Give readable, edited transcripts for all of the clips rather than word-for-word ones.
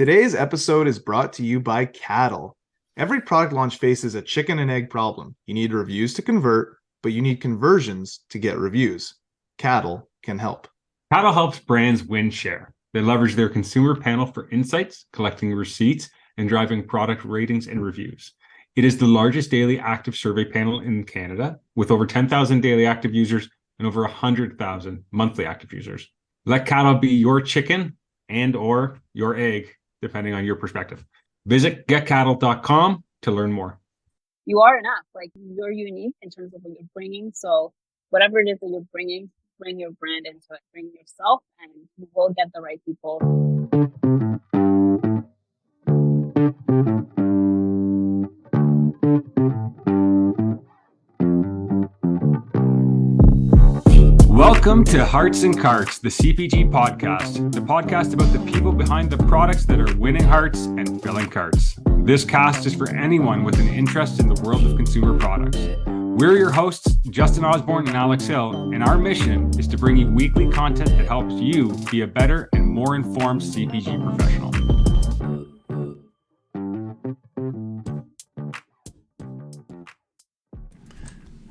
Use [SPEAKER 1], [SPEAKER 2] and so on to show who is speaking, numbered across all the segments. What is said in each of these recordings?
[SPEAKER 1] Today's episode is brought to you by cattle. Every product launch faces a chicken and egg problem. You need reviews to convert, but you need conversions to get reviews. Cattle can help.
[SPEAKER 2] Cattle helps brands win share. They leverage their consumer panel for insights, collecting receipts, and driving product ratings and reviews. It is the largest daily active survey panel in Canada, with over 10,000 daily active users and over 100,000 monthly active users. Let cattle be your chicken and or your egg, depending on your perspective. Visit getcattle.com to learn more.
[SPEAKER 3] You are enough. Like, you're unique in terms of what you're bringing. So whatever it is that you're bringing, bring your brand into it, bring yourself, and you will get the right people.
[SPEAKER 2] Welcome to Hearts and Carts, the CPG podcast, the podcast about the people behind the products that are winning hearts and filling carts. This cast is for anyone with an interest in the world of consumer products. We're your hosts, Justin Osborne and Alex Hill, and our mission is to bring you weekly content that helps you be a better and more informed CPG professional.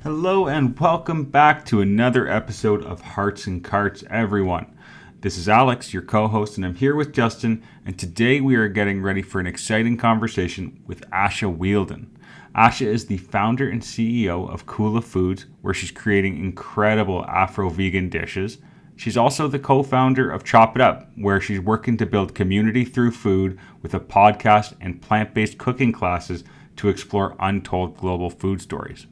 [SPEAKER 2] Hello and welcome back to another episode of Hearts and Carts, everyone. This is Alex, your co-host, and I'm here with Justin, and today we are getting ready for an exciting conversation with Asha Wheeldon. Asha is the founder and CEO of Kula Foods, where she's creating incredible Afro-vegan dishes. She's also the co-founder of Chop It Up, where she's working to build community through food with a podcast and plant-based cooking classes to explore untold global food stories.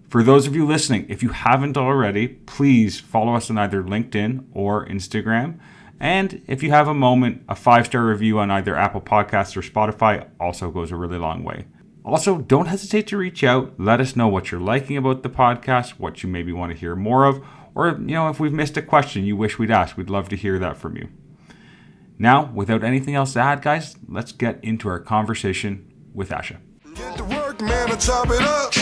[SPEAKER 2] For those of you listening, if you haven't already, please follow us on either LinkedIn or Instagram. And if you have a moment, a 5-star review on either Apple Podcasts or Spotify also goes a really long way. Also, don't hesitate to reach out. Let us know what you're liking about the podcast, what you maybe want to hear more of, or, if we've missed a question you wish we'd ask, we'd love to hear that from you. Now, without anything else to add, guys, let's get into our conversation with Asha.
[SPEAKER 4] Get to work, man, and chop it up.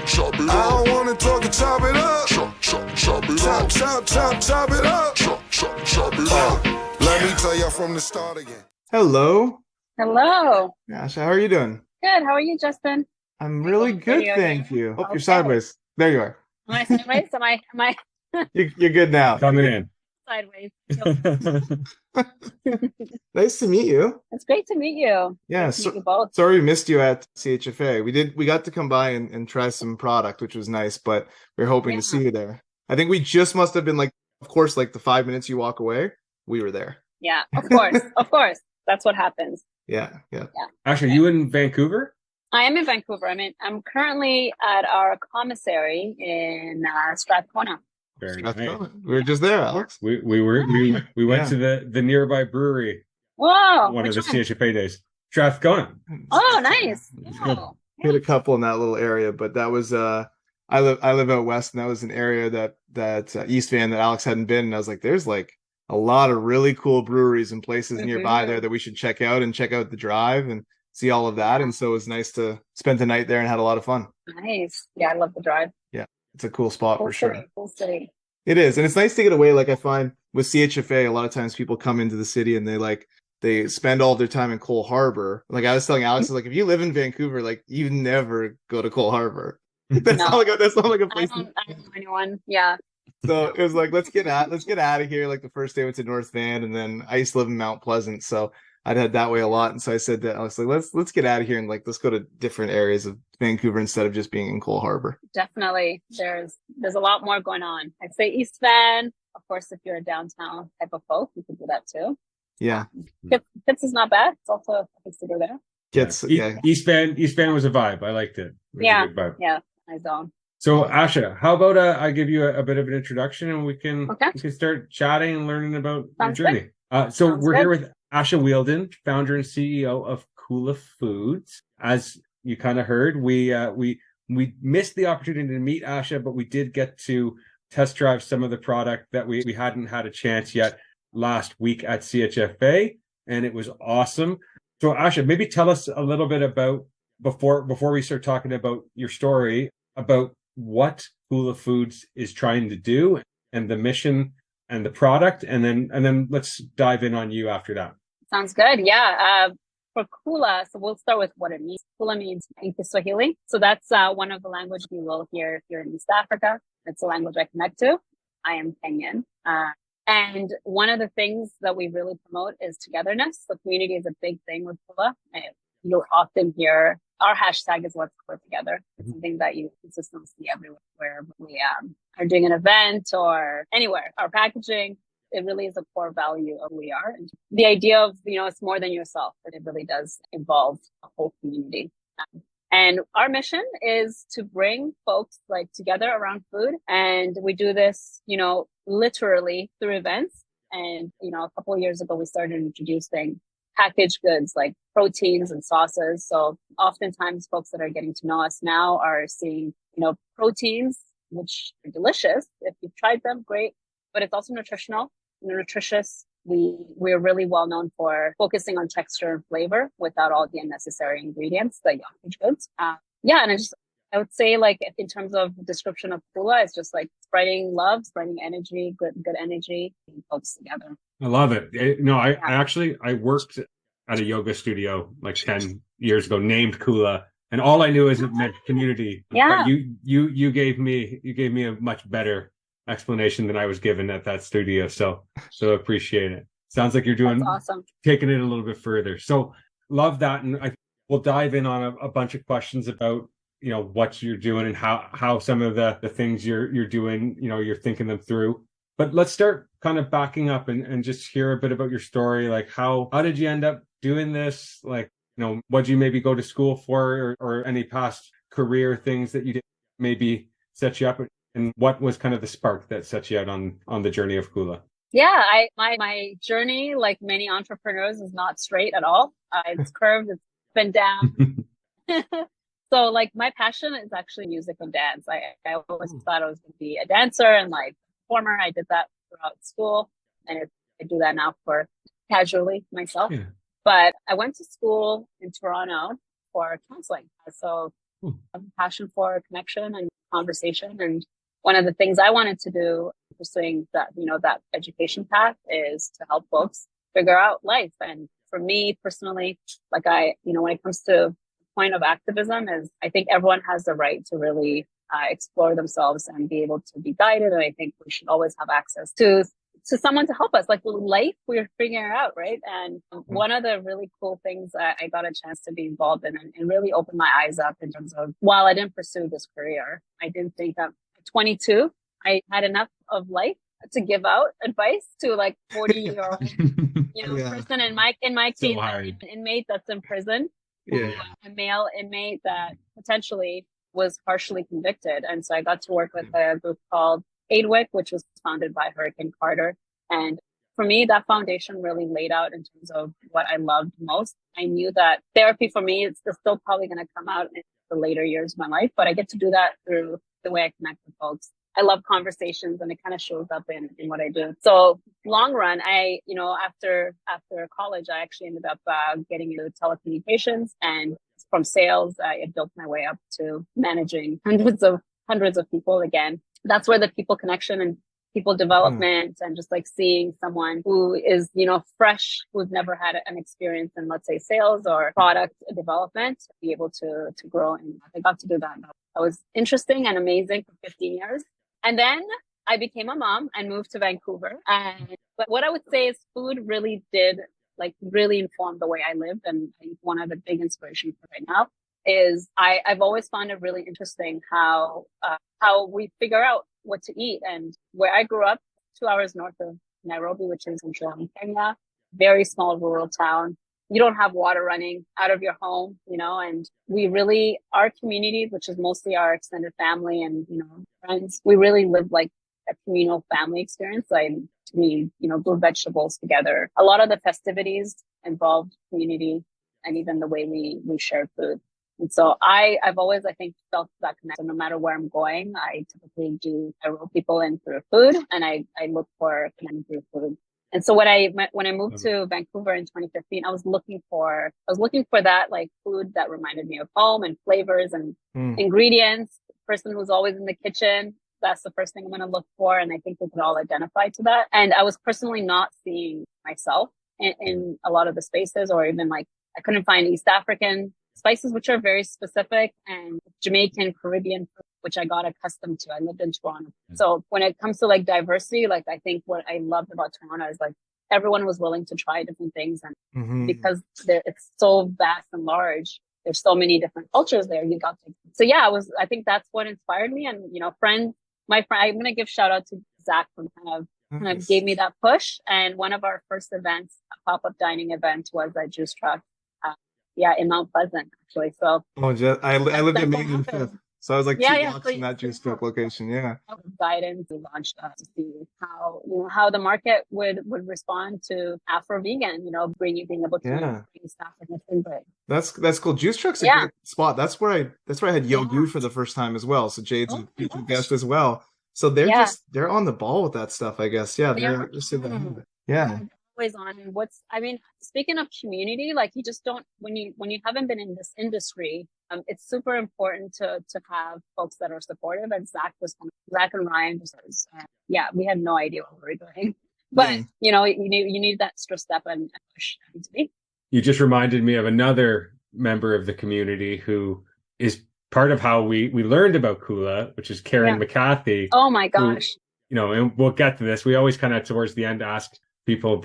[SPEAKER 4] Chop it up. I don't want to talk and chop it up. Chop it up. Chop it up. Chop it up. Let me tell you from the start again.
[SPEAKER 1] Hello.
[SPEAKER 3] Hello.
[SPEAKER 1] Asha, how are you doing?
[SPEAKER 3] Good. How are you, Justin?
[SPEAKER 1] I'm really good, thank you. Oh, you're sideways. There you are.
[SPEAKER 3] Am I sideways? Am I
[SPEAKER 1] You're good now.
[SPEAKER 2] Coming in.
[SPEAKER 3] sideways?
[SPEAKER 1] Nice to meet you.
[SPEAKER 3] It's great to meet you.
[SPEAKER 1] Yeah,
[SPEAKER 3] Nice to meet you both.
[SPEAKER 1] sorry we missed you at CHFA. We got to come by and try some product, which was nice, but we were hoping to see you there. I think we just must have been of course, the 5 minutes you walk away, we were there.
[SPEAKER 3] Yeah, of course. Of course. That's what happens.
[SPEAKER 1] Yeah.
[SPEAKER 2] Asha, you in Vancouver?
[SPEAKER 3] I am in Vancouver. I'm currently at our commissary in Strathcona.
[SPEAKER 2] Very nice.
[SPEAKER 1] We were just there, Alex.
[SPEAKER 2] We went to the nearby brewery.
[SPEAKER 3] Whoa.
[SPEAKER 2] One of the CHFA days. Strathcona.
[SPEAKER 3] Oh, nice. Oh,
[SPEAKER 1] We had a couple in that little area, but that was I live out west, and that was an area that East Van that Alex hadn't been, and I was like, there's a lot of really cool breweries and places nearby there that we should check out, and check out the drive and see all of that. And so it was nice to spend the night there and had a lot of fun.
[SPEAKER 3] nice. Yeah, I love the drive.
[SPEAKER 1] It's a cool spot for sure.
[SPEAKER 3] Cool city.
[SPEAKER 1] It is, and it's nice to get away. I find with CHFA, a lot of times people come into the city and they spend all their time in Cole Harbor. I was telling Alex, if you live in Vancouver, you never go to Cole Harbor. That's not like a place.
[SPEAKER 3] I don't know anyone. Yeah.
[SPEAKER 1] So it was let's get out of here. The first day went to North Van, and then I used to live in Mount Pleasant, so I'd head that way a lot. And so I said that I was let's get out of here and let's go to different areas of Vancouver instead of just being in Cole Harbor.
[SPEAKER 3] Definitely. There's a lot more going on. I'd say East Van. Of course, if you're a downtown type of folk, you could do that too.
[SPEAKER 1] Yeah.
[SPEAKER 3] Fitz is not bad. It's also a place to go there.
[SPEAKER 2] East Van was a vibe. I liked it. It was a good vibe.
[SPEAKER 3] Yeah. I zone.
[SPEAKER 2] So Asha, how about I give you a bit of an introduction, and we can start chatting and learning about your journey. We're here with Asha Wheeldon, founder and CEO of Kula Foods. As you kind of heard, we missed the opportunity to meet Asha, but we did get to test drive some of the product that we hadn't had a chance yet last week at CHFA, and it was awesome. So Asha, maybe tell us a little bit about, before we start talking about your story, about what Kula Foods is trying to do and the mission and the product, and then let's dive in on you after that.
[SPEAKER 3] Sounds good. Yeah. For Kula, so we'll start with what it means. Kula means in Kiswahili. So that's one of the languages you will hear if you're in East Africa. It's a language I connect to. I am Kenyan. And one of the things that we really promote is togetherness. So community is a big thing with Kula. And you'll often hear our hashtag is let's Kula together. It's something that you consistently see everywhere where we are doing an event or anywhere. Our packaging, it really is a core value of who we are. And the idea of, it's more than yourself, but it really does involve a whole community. And our mission is to bring folks like together around food. And we do this, literally through events. And, a couple of years ago, we started introducing packaged goods like proteins and sauces. So oftentimes folks that are getting to know us now are seeing, proteins, which are delicious. If you've tried them, great. But it's also nutritious. We're really well known for focusing on texture and flavor without all the unnecessary ingredients, the packaged goods. And I would say like in terms of description of Kula, it's just like spreading love, spreading energy, good energy, and folks together.
[SPEAKER 2] I love it. I worked at a yoga studio like 10 years ago named Kula, and all I knew is it meant community.
[SPEAKER 3] Yeah.
[SPEAKER 2] But you gave me a much better explanation than I was given at that studio. So appreciate it. Sounds like you're doing
[SPEAKER 3] awesome.
[SPEAKER 2] Taking it a little bit further. So love that. And we'll dive in on a bunch of questions about, what you're doing and how some of the things you're doing, you're thinking them through. But let's start kind of backing up and just hear a bit about your story. Like how did you end up doing this? Like, what did you maybe go to school for or any past career things that you did maybe set you up? And what was kind of the spark that set you out on the journey of Kula?
[SPEAKER 3] Yeah, my journey, like many entrepreneurs, is not straight at all. It's curved, it's been down. So like my passion is actually music and dance. I always thought I was going to be a dancer and like performer. I did that throughout school, and I do that now for casually myself. Yeah. But I went to school in Toronto for counseling. So I have a passion for connection and conversation. And one of the things I wanted to do pursuing that, that education path is to help folks figure out life. And for me personally, like when it comes to point of activism is I think everyone has the right to really explore themselves and be able to be guided. And I think we should always have access to someone to help us. Like with life, we're figuring it out, right? And one of the really cool things I got a chance to be involved in and really open my eyes up in terms of, while I didn't pursue this career, I didn't think that at 22, I had enough of life to give out advice to like 40-year-old, person in my case, an inmate that's in prison. A male inmate that potentially was partially convicted. And so I got to work with a group called AIDWIC, which was founded by Hurricane Carter. And for me, that foundation really laid out in terms of what I loved most. I knew that therapy for me is still probably going to come out in the later years of my life, but I get to do that through the way I connect with folks. I love conversations, and it kind of shows up in what I do. So long run, after college, I actually ended up getting into telecommunications, and from sales, I built my way up to managing hundreds of people. Again, that's where the people connection and people development and just like seeing someone who is, fresh, who's never had an experience in, let's say, sales or product development, be able to grow. And I got to do that. That was interesting and amazing for 15 years. And then I became a mom and moved to Vancouver. But what I would say is food really did really inform the way I lived. And I think one of the big inspirations for right now is I've always found it really interesting how we figure out what to eat. And where I grew up, 2 hours north of Nairobi, which is in Kenya, very small rural town. You don't have water running out of your home, and our community, which is mostly our extended family and, friends, we really live like a communal family experience. We grew vegetables together. A lot of the festivities involved community and even the way we shared food. And so I've always, I think, felt that connection. No matter where I'm going, I typically I roll people in through food, and I look for connection through food. And so when I moved to Vancouver in 2015, I was looking for that like food that reminded me of home and flavors and ingredients. The person who's always in the kitchen, that's the first thing I'm going to look for. And I think we could all identify to that. And I was personally not seeing myself in a lot of the spaces, or even like I couldn't find East African spices, which are very specific, and Jamaican, Caribbean, which I got accustomed to. I lived in Toronto. So when it comes to like diversity, like I think what I loved about Toronto is like everyone was willing to try different things. And because it's so vast and large, there's so many different cultures there. You got to, so yeah, I think that's what inspired me. And, you know, my friend, I'm going to give shout out to Zach for kind of gave me that push. And one of our first events, a pop-up dining event, was at Juice Truck. In Mount Pleasant, actually. So
[SPEAKER 1] I lived in Maine, so I was like 2 blocks
[SPEAKER 3] so,
[SPEAKER 1] from that Juice Truck location. Yeah.
[SPEAKER 3] Guidance we launched to see how the market would respond to Afro vegan. You know, being able to bring staff and everything. But
[SPEAKER 1] that's cool. Juice Truck's a great spot. That's where I had Yogu for the first time as well. So Jade's a featured guest as well. So they're on the ball with that stuff, I guess. Yeah, they're yeah.
[SPEAKER 3] Always on. And speaking of community, like you just don't, when you haven't been in this industry, it's super important to have folks that are supportive. And Zach and Ryan we had no idea what we were doing, but you know, you need that extra step and push to me.
[SPEAKER 2] You just reminded me of another member of the community who is part of how we learned about Kula, which is Karen McCarthy.
[SPEAKER 3] Oh my gosh.
[SPEAKER 2] Who, you know, and we'll get to this. We always kind of towards the end ask people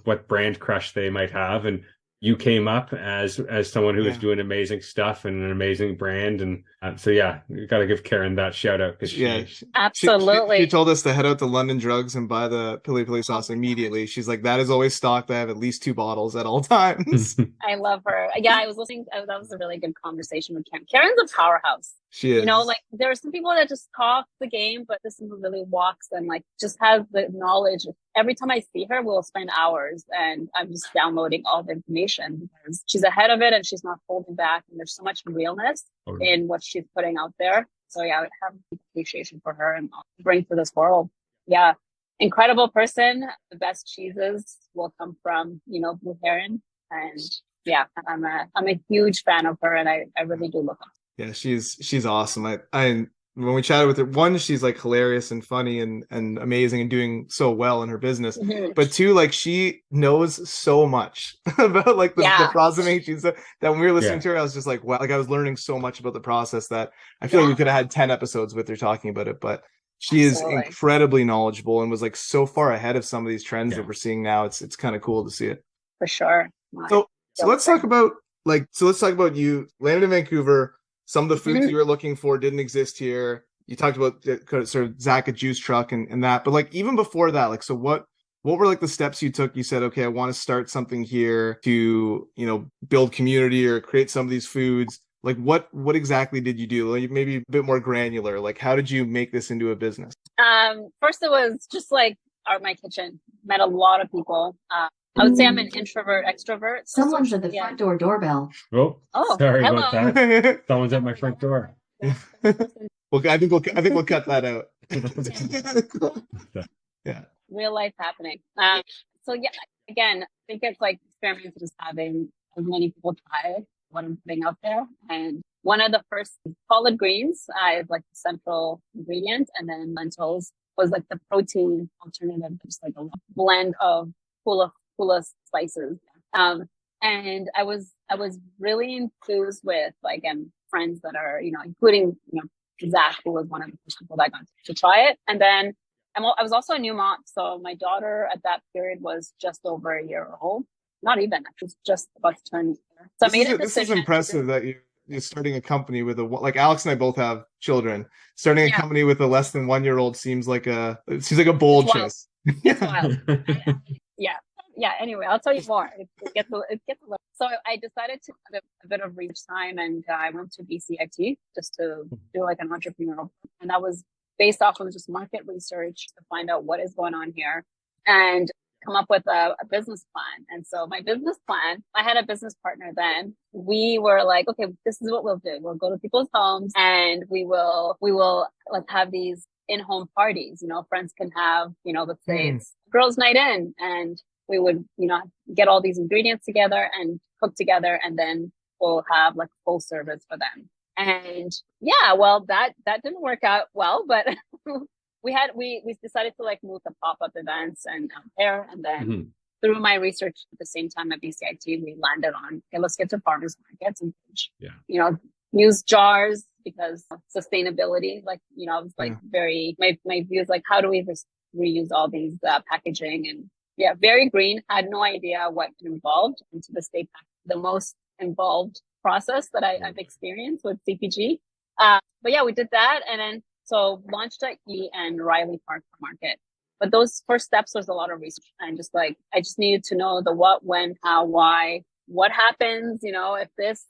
[SPEAKER 2] what brand crush they might have, and you came up as someone who is doing amazing stuff and an amazing brand, and so you got to give Karen that shout out because
[SPEAKER 3] absolutely
[SPEAKER 1] she told us to head out to London Drugs and buy the pili pili sauce immediately. She's like, that is always stocked. I have at least 2 bottles at all times.
[SPEAKER 3] I love her. I was listening. That was a really good conversation with Karen. Karen's a powerhouse.
[SPEAKER 1] She is.
[SPEAKER 3] You know, like there are some people that just talk the game, but this one really walks and like just has the knowledge. Every time I see her, we'll spend hours, and I'm just downloading all the information because she's ahead of it and she's not holding back. And there's so much realness in what she's putting out there. So I would have appreciation for her and bring to this world. Yeah, incredible person. The best cheeses will come from Blue Heron, and I'm a huge fan of her, and I really do look up.
[SPEAKER 1] Yeah, she's awesome. I when we chatted with her, one, she's like hilarious and funny and amazing and doing so well in her business. But 2, like she knows so much about like the process making. So that when we were listening to her, I was just like, wow, like I was learning so much about the process that I feel like we could have had 10 episodes with her talking about it. But she is incredibly knowledgeable and was like so far ahead of some of these trends that we're seeing now. It's kind of cool to see it.
[SPEAKER 3] For sure.
[SPEAKER 1] So let's talk about you landed in Vancouver. Some of the foods you were looking for didn't exist here. You talked about sort of Zach at Juice Truck and that, but like even before that, like, so what were like the steps you took? You said, okay, I want to start something here to, build community or create some of these foods. Like what exactly did you do? Like maybe a bit more granular. Like how did you make this into a business?
[SPEAKER 3] First it was just like my kitchen. Met a lot of people. I would say I'm an introvert, extrovert.
[SPEAKER 5] Someone's at the front door doorbell.
[SPEAKER 2] Oh, sorry about that. Someone's at my front door.
[SPEAKER 1] Well, I think we'll cut that out. Yeah.
[SPEAKER 3] Real life happening. So again, I think it's like experimenting, just having as many people try what I'm putting out there. And one of the first collard greens is like the central ingredient, and then lentils was like the protein alternative, just like a blend of Kula spices. And I was really enthused with friends that are, including, Zach, who was one of the first people that got to try it. And then I was also a new mom. So my daughter at that period was just over a year old. Not even, she was just about to turn a year. So I made a decision.
[SPEAKER 1] This is impressive that you're starting a company with like Alex and I both have children. Starting a company with a less than 1-year-old seems like a bold choice.
[SPEAKER 3] Yeah. Anyway, I'll tell you more. It gets a little. So I decided to have a bit of research time, and I went to BCIT just to do like an entrepreneurial, and that was based off of just market research to find out what is going on here and come up with a business plan. And so my business plan, I had a business partner then. We were like, okay, this is what we'll do. We'll go to people's homes and we will like have these in-home parties. Friends can have, let's say it's girls' night in, and we would, get all these ingredients together and cook together, and then we'll have like full service for them. And that didn't work out well, but we decided to like move to pop-up events and out there. And then through my research at the same time at BCIT, we landed on, okay, let's get to farmers markets and, use jars because of sustainability. Like, I was like my view is like, how do we just reuse all these packaging? And very green. Had no idea what it involved. And to this day, the most involved process that I've experienced with CPG. But we did that. And then, so launched at E and Riley Park Market. But those first steps was a lot of research. And just like, I just needed to know the what, when, how, why, what happens, if this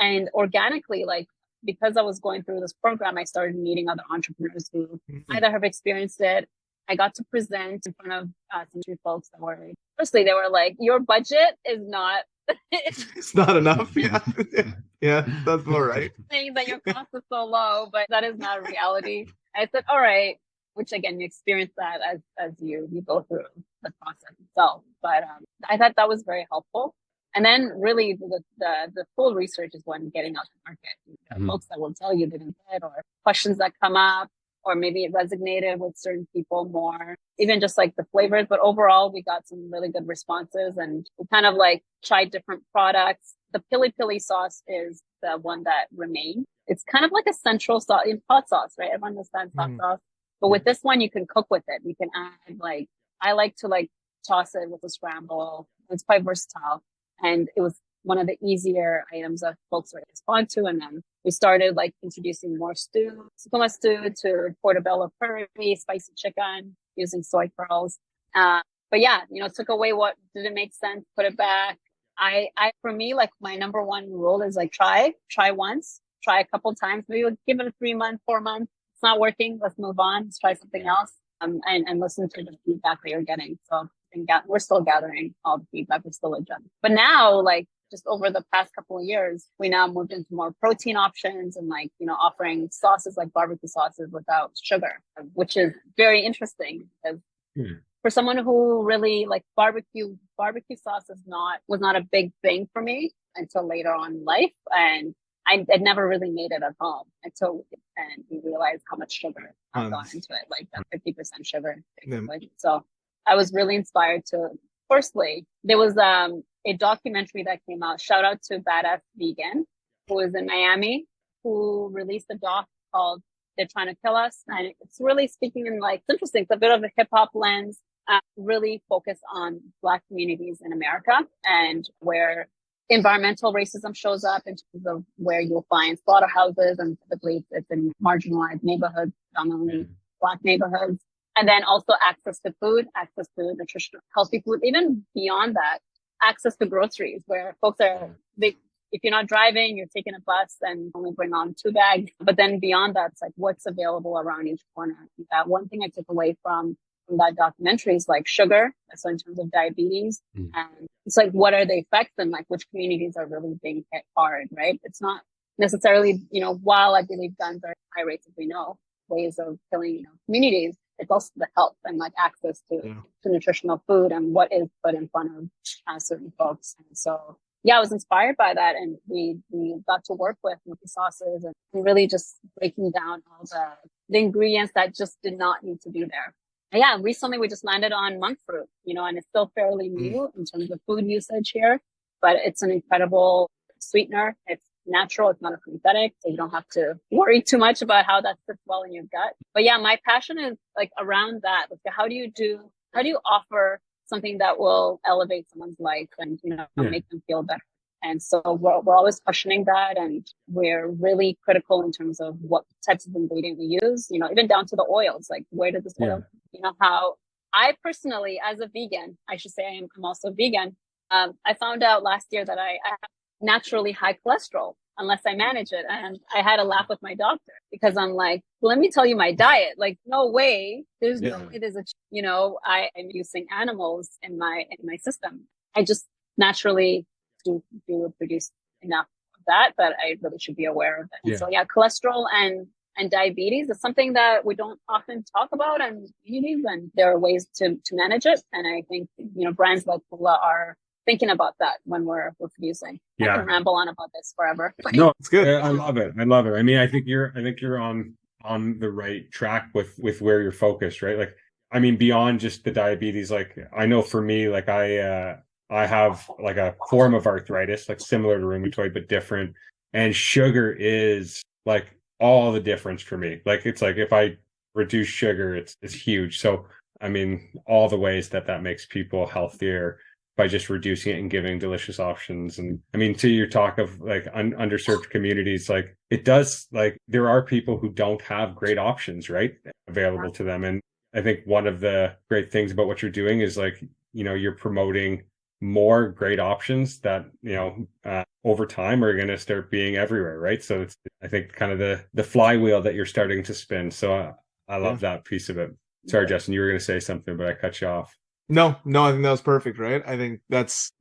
[SPEAKER 3] and organically, like, because I was going through this program, I started meeting other entrepreneurs who either have experienced it. I got to present in front of some two folks that were, firstly, they were like, your budget is not,
[SPEAKER 1] it's not enough. Yeah, that's all right.
[SPEAKER 3] Saying that your cost is so low, but that is not a reality. I said, all right, which again, you experience that as you go through the process itself. But I thought that was very helpful. And then really the full research is when getting out to market. Folks that will tell you they didn't get, or questions that come up, or maybe it resonated with certain people more, even just like the flavors. But overall, we got some really good responses, and we kind of like tried different products. The pili pili sauce is the one that remained. It's kind of like a central sauce in hot sauce, right? Everyone understands hot sauce. But with this one, you can cook with it. You can add I like to toss it with a scramble. It's quite versatile. And it was one of the easier items that folks were respond to. And then we started introducing more stew, sukuma stew to portobello curry, spicy chicken using soy pearls. But it took away what didn't make sense, put it back. For me, my number one rule is try once, try a couple times, maybe we'll give it a 3 month, 4 months. It's not working. Let's move on. Let's try something else. And listen to the feedback that you're getting. So we're still gathering all the feedback. We're still adjusting. But now, just over the past couple of years, we now moved into more protein options and offering sauces like barbecue sauces without sugar, which is very interesting because for someone who really barbecue sauce was not a big thing for me until later on in life. And I never really made it at home until we realized how much sugar had gone into it, that 50% sugar. So I was really inspired to, firstly, there was a documentary that came out. Shout out to Badass Vegan, who is in Miami, who released a doc called They're Trying to Kill Us. And it's really speaking in it's interesting. It's a bit of a hip hop lens, really focused on Black communities in America and where environmental racism shows up in terms of where you'll find slaughterhouses, and typically it's in marginalized neighborhoods, predominantly Black neighborhoods. And then also access to food, access to nutritional, healthy food, even beyond that, access to groceries where folks are big. If you're not driving, you're taking a bus and only bring on 2 bags. But then beyond that, it's what's available around each corner. That one thing I took away from that documentary is sugar. So in terms of diabetes, and it's what are the effects and which communities are really being hit hard, right? It's not necessarily, while I believe guns are high rates, as we know, ways of killing communities. It's also the health and access to nutritional food and what is put in front of certain folks. And so, I was inspired by that. And we got to work with the sauces and really just breaking down all the ingredients that just did not need to be there. And recently we just landed on monk fruit, and it's still fairly new in terms of food usage here, but it's an incredible sweetener. It's natural. It's not a synthetic. So you don't have to worry too much about how that sits well in your gut. But my passion is around that. How do you offer something that will elevate someone's life and, make them feel better? And so we're always questioning that. And we're really critical in terms of what types of ingredient we use, even down to the oils, where did this oil, how I personally, as a vegan, I should say I'm also vegan. I found out last year that I have naturally high cholesterol unless I manage it. And I had a laugh with my doctor because I'm let me tell you my diet. No way. There's no way I am using animals in my system. I just naturally do produce enough of that I really should be aware of it. So cholesterol and diabetes is something that we don't often talk about in communities, and there are ways to manage it. And I think, brands like Kula are thinking about that when we're producing. I can ramble on about this forever.
[SPEAKER 2] No, it's good. I love it. I mean, I think you're on the right track with where you're focused, right? I mean, beyond just the diabetes, like I know for me, like I have like a form of arthritis, like similar to rheumatoid, but different. And sugar is like all the difference for me. Like it's like if I reduce sugar, it's huge. So I mean, all the ways that that makes people healthier by just reducing it and giving delicious options. And I mean, to your talk of like underserved communities, like it does, like there are people who don't have great options, right, available to them. And I think one of the great things about what you're doing is like, you know, you're promoting more great options that, you know, over time are going to start being everywhere, right? So it's, I think, kind of the flywheel that you're starting to spin. So I love that piece of it. Sorry, Justin, you were going to say something, but I cut you off.
[SPEAKER 1] No, I think that was perfect, right? I think that's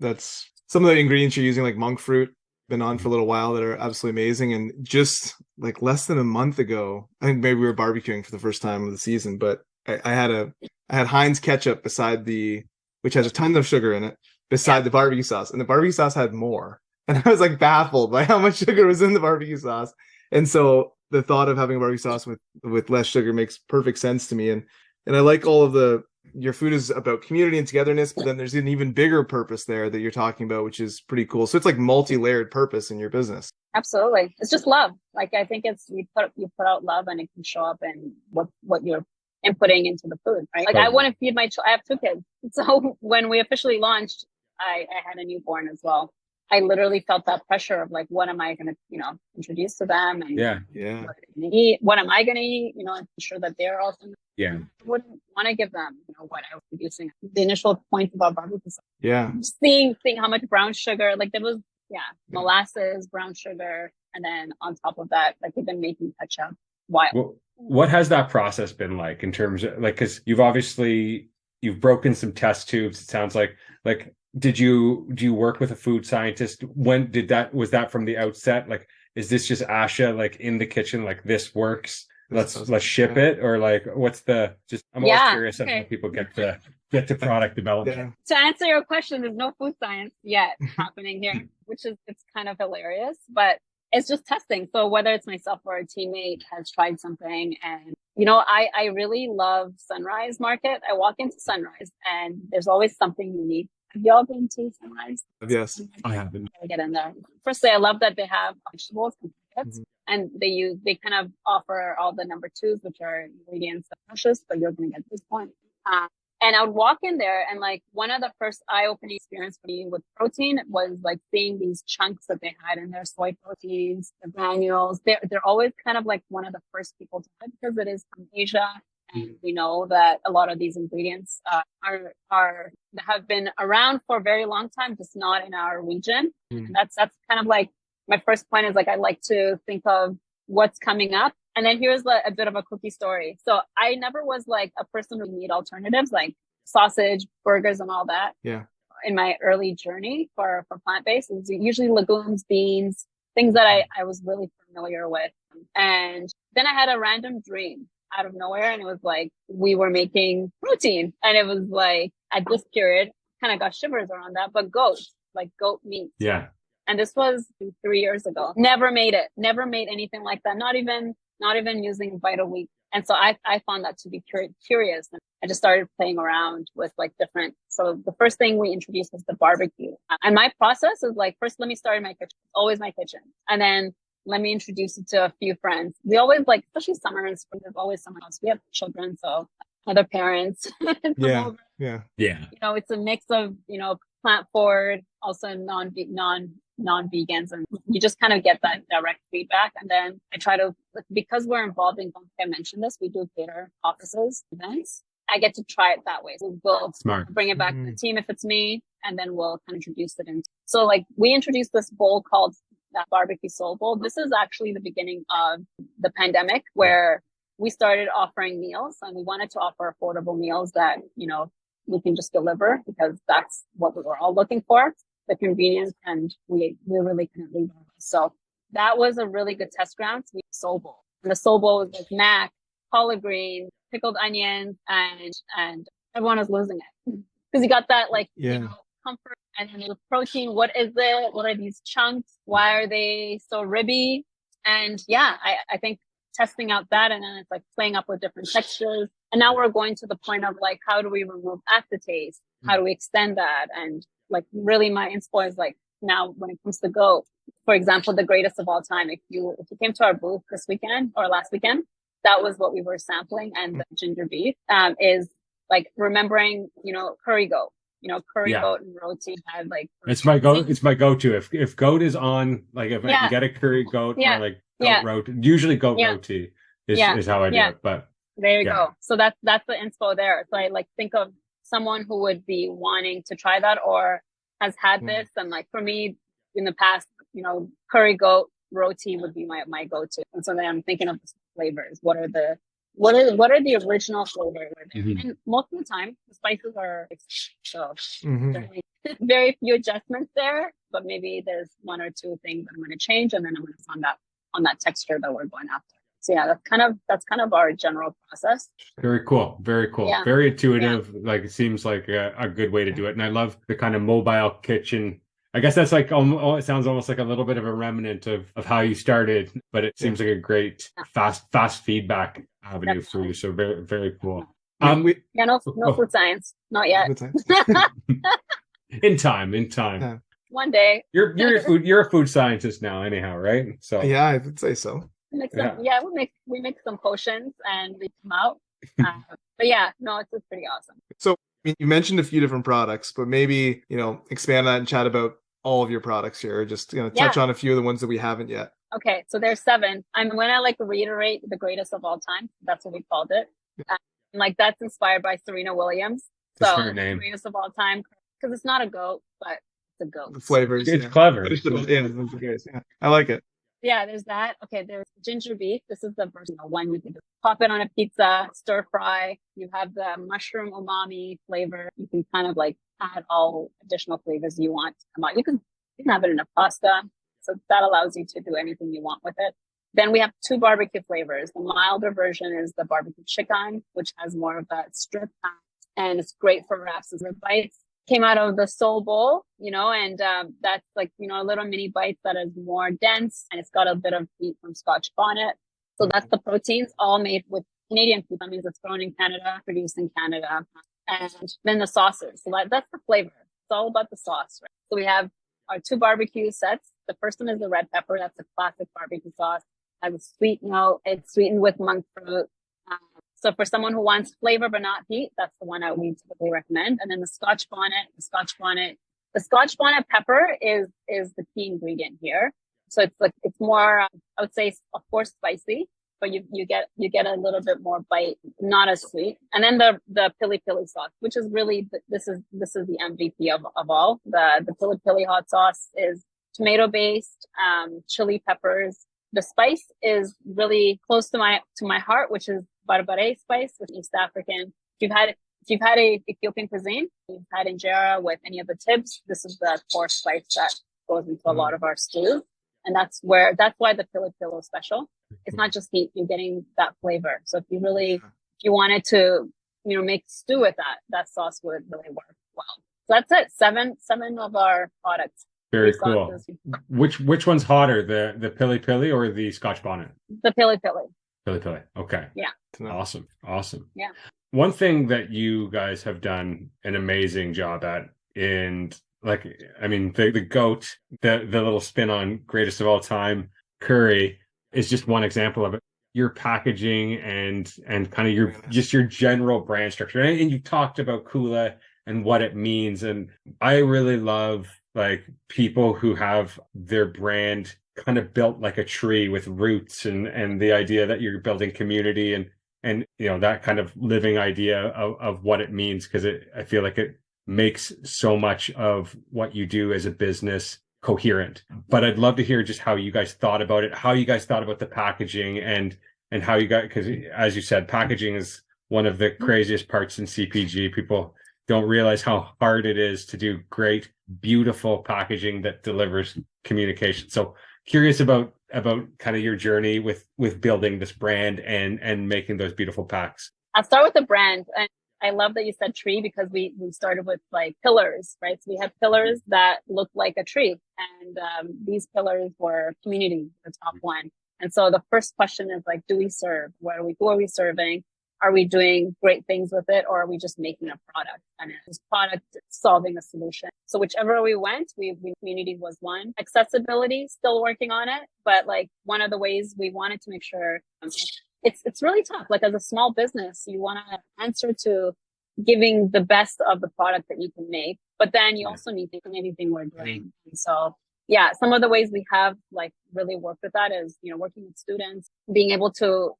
[SPEAKER 1] some of the ingredients you're using, like monk fruit, been on for a little while, that are absolutely amazing. And just like less than a month ago, I think maybe we were barbecuing for the first time of the season, but I had Heinz ketchup which has a ton of sugar in it, beside the barbecue sauce, and the barbecue sauce had more. And I was like baffled by how much sugar was in the barbecue sauce. And so the thought of having a barbecue sauce with less sugar makes perfect sense to me. And I like all of your food is about community and togetherness, but then there's an even bigger purpose there that you're talking about, which is pretty cool. So it's like multi-layered purpose in your business.
[SPEAKER 3] Absolutely. It's just love. Like, I think it's, you put out love, and it can show up in what you're inputting into the food, right? Like, I want to feed I have 2 kids. So when we officially launched, I had a newborn as well. I literally felt that pressure of like, what am I going to, you know, introduce to them, and
[SPEAKER 2] Yeah.
[SPEAKER 3] what are they gonna eat? What am I going to eat? You know, and ensure that they're also.
[SPEAKER 2] Yeah.
[SPEAKER 3] I wouldn't want to give them, you know, what I was producing. The initial point about barbecue sauce.
[SPEAKER 1] Yeah.
[SPEAKER 3] Seeing how much brown sugar, like there was, molasses, brown sugar, and then on top of that, like we've been making ketchup.
[SPEAKER 2] Well, what has that process been like in terms of like, because you've broken some test tubes. It sounds like do you work with a food scientist? When was that from the outset? Like, is this just Asha like in the kitchen, like this works, let's ship it? Or like, what's I'm always curious on how people get to product development.
[SPEAKER 1] Yeah.
[SPEAKER 3] To answer your question, there's no food science yet happening here, it's kind of hilarious, but it's just testing. So whether it's myself or a teammate has tried something, and you know, I really love Sunrise Market. I walk into Sunrise and there's always something unique. Have y'all been to Sunrise?
[SPEAKER 1] Yes.
[SPEAKER 2] I haven't.
[SPEAKER 3] I get in there. Firstly, I love that they have vegetables and they kind of offer all the number 2s, which are ingredients that are precious, but you're going to get this one. And I would walk in there, and like one of the first eye-opening experience for me with protein was like seeing these chunks that they had in their soy proteins, the granules. They're always kind of like one of the first people to it, because it is from Asia. And we know that a lot of these ingredients have been around for a very long time, just not in our region. And that's kind of like my first point is like, I like to think of what's coming up. And then here's a bit of a cookie story. So I never was like a person who need alternatives like sausage, burgers, and all that.
[SPEAKER 1] Yeah.
[SPEAKER 3] In my early journey for plant-based, it's usually legumes, beans, things that I was really familiar with. And then I had a random dream out of nowhere, and it was like we were making protein, and it was like at this period, kind of got shivers around that, but goat meat.
[SPEAKER 2] Yeah. And
[SPEAKER 3] this was 3 years ago. Never made anything like that. Not even using Vital Wheat. And so I found that to be curious. And I just started playing around with like different. So the first thing we introduced was the barbecue. And my process is like, first, let me start in my kitchen. It's always my kitchen. And then let me introduce it to a few friends. We always like, especially summer and spring, there's always someone else. We have children, so other parents.
[SPEAKER 1] Yeah.
[SPEAKER 3] You know, it's a mix of, you know, plant forward, also non-vegans, and you just kind of get that direct feedback. And then I try to, because we're involved in, I mentioned this, we do cater offices, events. I get to try it that way. So we'll bring it back to the team if it's me, and then we'll kind of introduce it in. So like we introduced this bowl called that barbecue soul bowl. This is actually the beginning of the pandemic, where we started offering meals, and we wanted to offer affordable meals that, you know, we can just deliver, because that's what we were all looking for, the convenience, and we really couldn't leave it. So that was a really good test ground. So we soul bowl. And the soul bowl was like mac, collard greens, pickled onions, and everyone was losing it, because you got that like you know, comfort. And then the protein, what is it? What are these chunks? Why are they so ribby? And yeah, I think testing out that, and then it's like playing up with different textures. And now we're going to the point of like, how do we remove aftertaste? How do we extend that? And like really my inspo is like now when it comes to goat, for example, the greatest of all time. If you came to our booth this weekend or last weekend, that was what we were sampling. And the ginger beef is like remembering, curry goat. Curry goat and roti had like
[SPEAKER 2] it's my go-to. If goat is on, like if I can get a curry goat or like goat roti, usually goat roti is how I do it. But
[SPEAKER 3] there you go. So that's the inspo there. So I like think of someone who would be wanting to try that or has had this, and like for me in the past, curry goat roti would be my go-to. And so then I'm thinking of the flavors. What are the original flavors? And most of the time the spices are so very few adjustments there, but maybe there's one or two things I'm going to change, and then I'm going to on that texture that we're going after. So yeah, that's kind of our general process.
[SPEAKER 2] Very cool. Yeah. Very intuitive. Yeah. Like it seems like a good way to do it. And I love the kind of mobile kitchen. I guess that's like, it sounds almost like a little bit of a remnant of how you started, but it seems like a great fast feedback avenue for you. So very, very cool.
[SPEAKER 3] No food science. Not yet.
[SPEAKER 2] In time. Yeah.
[SPEAKER 3] One day.
[SPEAKER 2] You're a food scientist now anyhow, right? So
[SPEAKER 1] yeah, I would say so.
[SPEAKER 3] We make some potions and we come out. But yeah, no, it's pretty awesome.
[SPEAKER 1] So you mentioned a few different products, but maybe, expand that and chat about all of your products here, or just touch on a few of the ones that we haven't yet.
[SPEAKER 3] Okay, so there's 7. When I like reiterate the greatest of all time, that's what we called it. Like that's inspired by Serena Williams.
[SPEAKER 2] That's her name.
[SPEAKER 3] Greatest of all time, because it's not a goat, but it's a goat.
[SPEAKER 1] The flavors.
[SPEAKER 2] It's clever.
[SPEAKER 1] Yeah, I like it.
[SPEAKER 3] Yeah, there's that. Okay, there's ginger beef. This is the versatile one. You can just pop it on a pizza, stir fry. You have the mushroom umami flavor. You can kind of like add all additional flavors you want to come out. You can have it in a pasta. So that allows you to do anything you want with it. Then we have 2 barbecue flavors. The milder version is the barbecue chicken, which has more of that strip, and it's great for wraps and rib bites. Came out of the soul bowl, and that's like, a little mini bites that is more dense, and it's got a bit of meat from Scotch bonnet. So that's the proteins, all made with Canadian food. That means it's grown in Canada, produced in Canada. And then the sauces. So that's the flavor. It's all about the sauce, right? So we have our 2 barbecue sets. The first one is the red pepper. That's a classic barbecue sauce. Has a sweet note. It's sweetened with monk fruit. So for someone who wants flavor but not heat, that's the one I would typically recommend. And then the Scotch bonnet pepper is the key ingredient here. So it's more, I would say, of course, spicy, but you get a little bit more bite, not as sweet. And then the pili pili sauce, which is really this is the MVP of all. The pili pili hot sauce is tomato based, chili peppers. The spice is really close to my heart, which is barbare spice, which is East African. If you've had a Ethiopian cuisine, you've had injera with any of the tips, this is the core spice that goes into a lot of our stews. And that's why the pili pili is special. It's not just heat, you're getting that flavor. So if you wanted to, make stew with that sauce would really work well. So that's it. 7 of our products.
[SPEAKER 2] Very cool. Which one's hotter, the pili pili or the Scotch bonnet?
[SPEAKER 3] The pili pili.
[SPEAKER 2] Pili pili. Okay.
[SPEAKER 3] Yeah.
[SPEAKER 2] Awesome.
[SPEAKER 3] Yeah.
[SPEAKER 2] One thing that you guys have done an amazing job at, and the goat, the little spin on greatest of all time curry is just one example of it. Your packaging and kind of your general brand structure. And you talked about Kula and what it means. And I really love like people who have their brand kind of built like a tree with roots and the idea that you're building community and that kind of living idea of what it means, because I feel like it makes so much of what you do as a business coherent. But I'd love to hear just how you guys thought about it, how you guys thought about the packaging and how you got, because as you said, packaging is one of the craziest parts in CPG. People don't realize how hard it is to do great, beautiful packaging that delivers communication. So curious about kind of your journey with building this brand and making those beautiful packs.
[SPEAKER 3] I'll start with the brand. And I love that you said tree, because we started with like pillars, right? So we had pillars that looked like a tree, and these pillars were community, the top one. And so the first question is like, do we serve? Who are we serving? Are we doing great things with it, or are we just making a product? And this product solving a solution. So whichever we went, community was one. Accessibility, still working on it, but like one of the ways we wanted to make sure it's really tough. Like as a small business, you want to answer to giving the best of the product that you can make, but then you also need to do anything we're doing. And so yeah, some of the ways we have like really worked with that is, working with students, being able to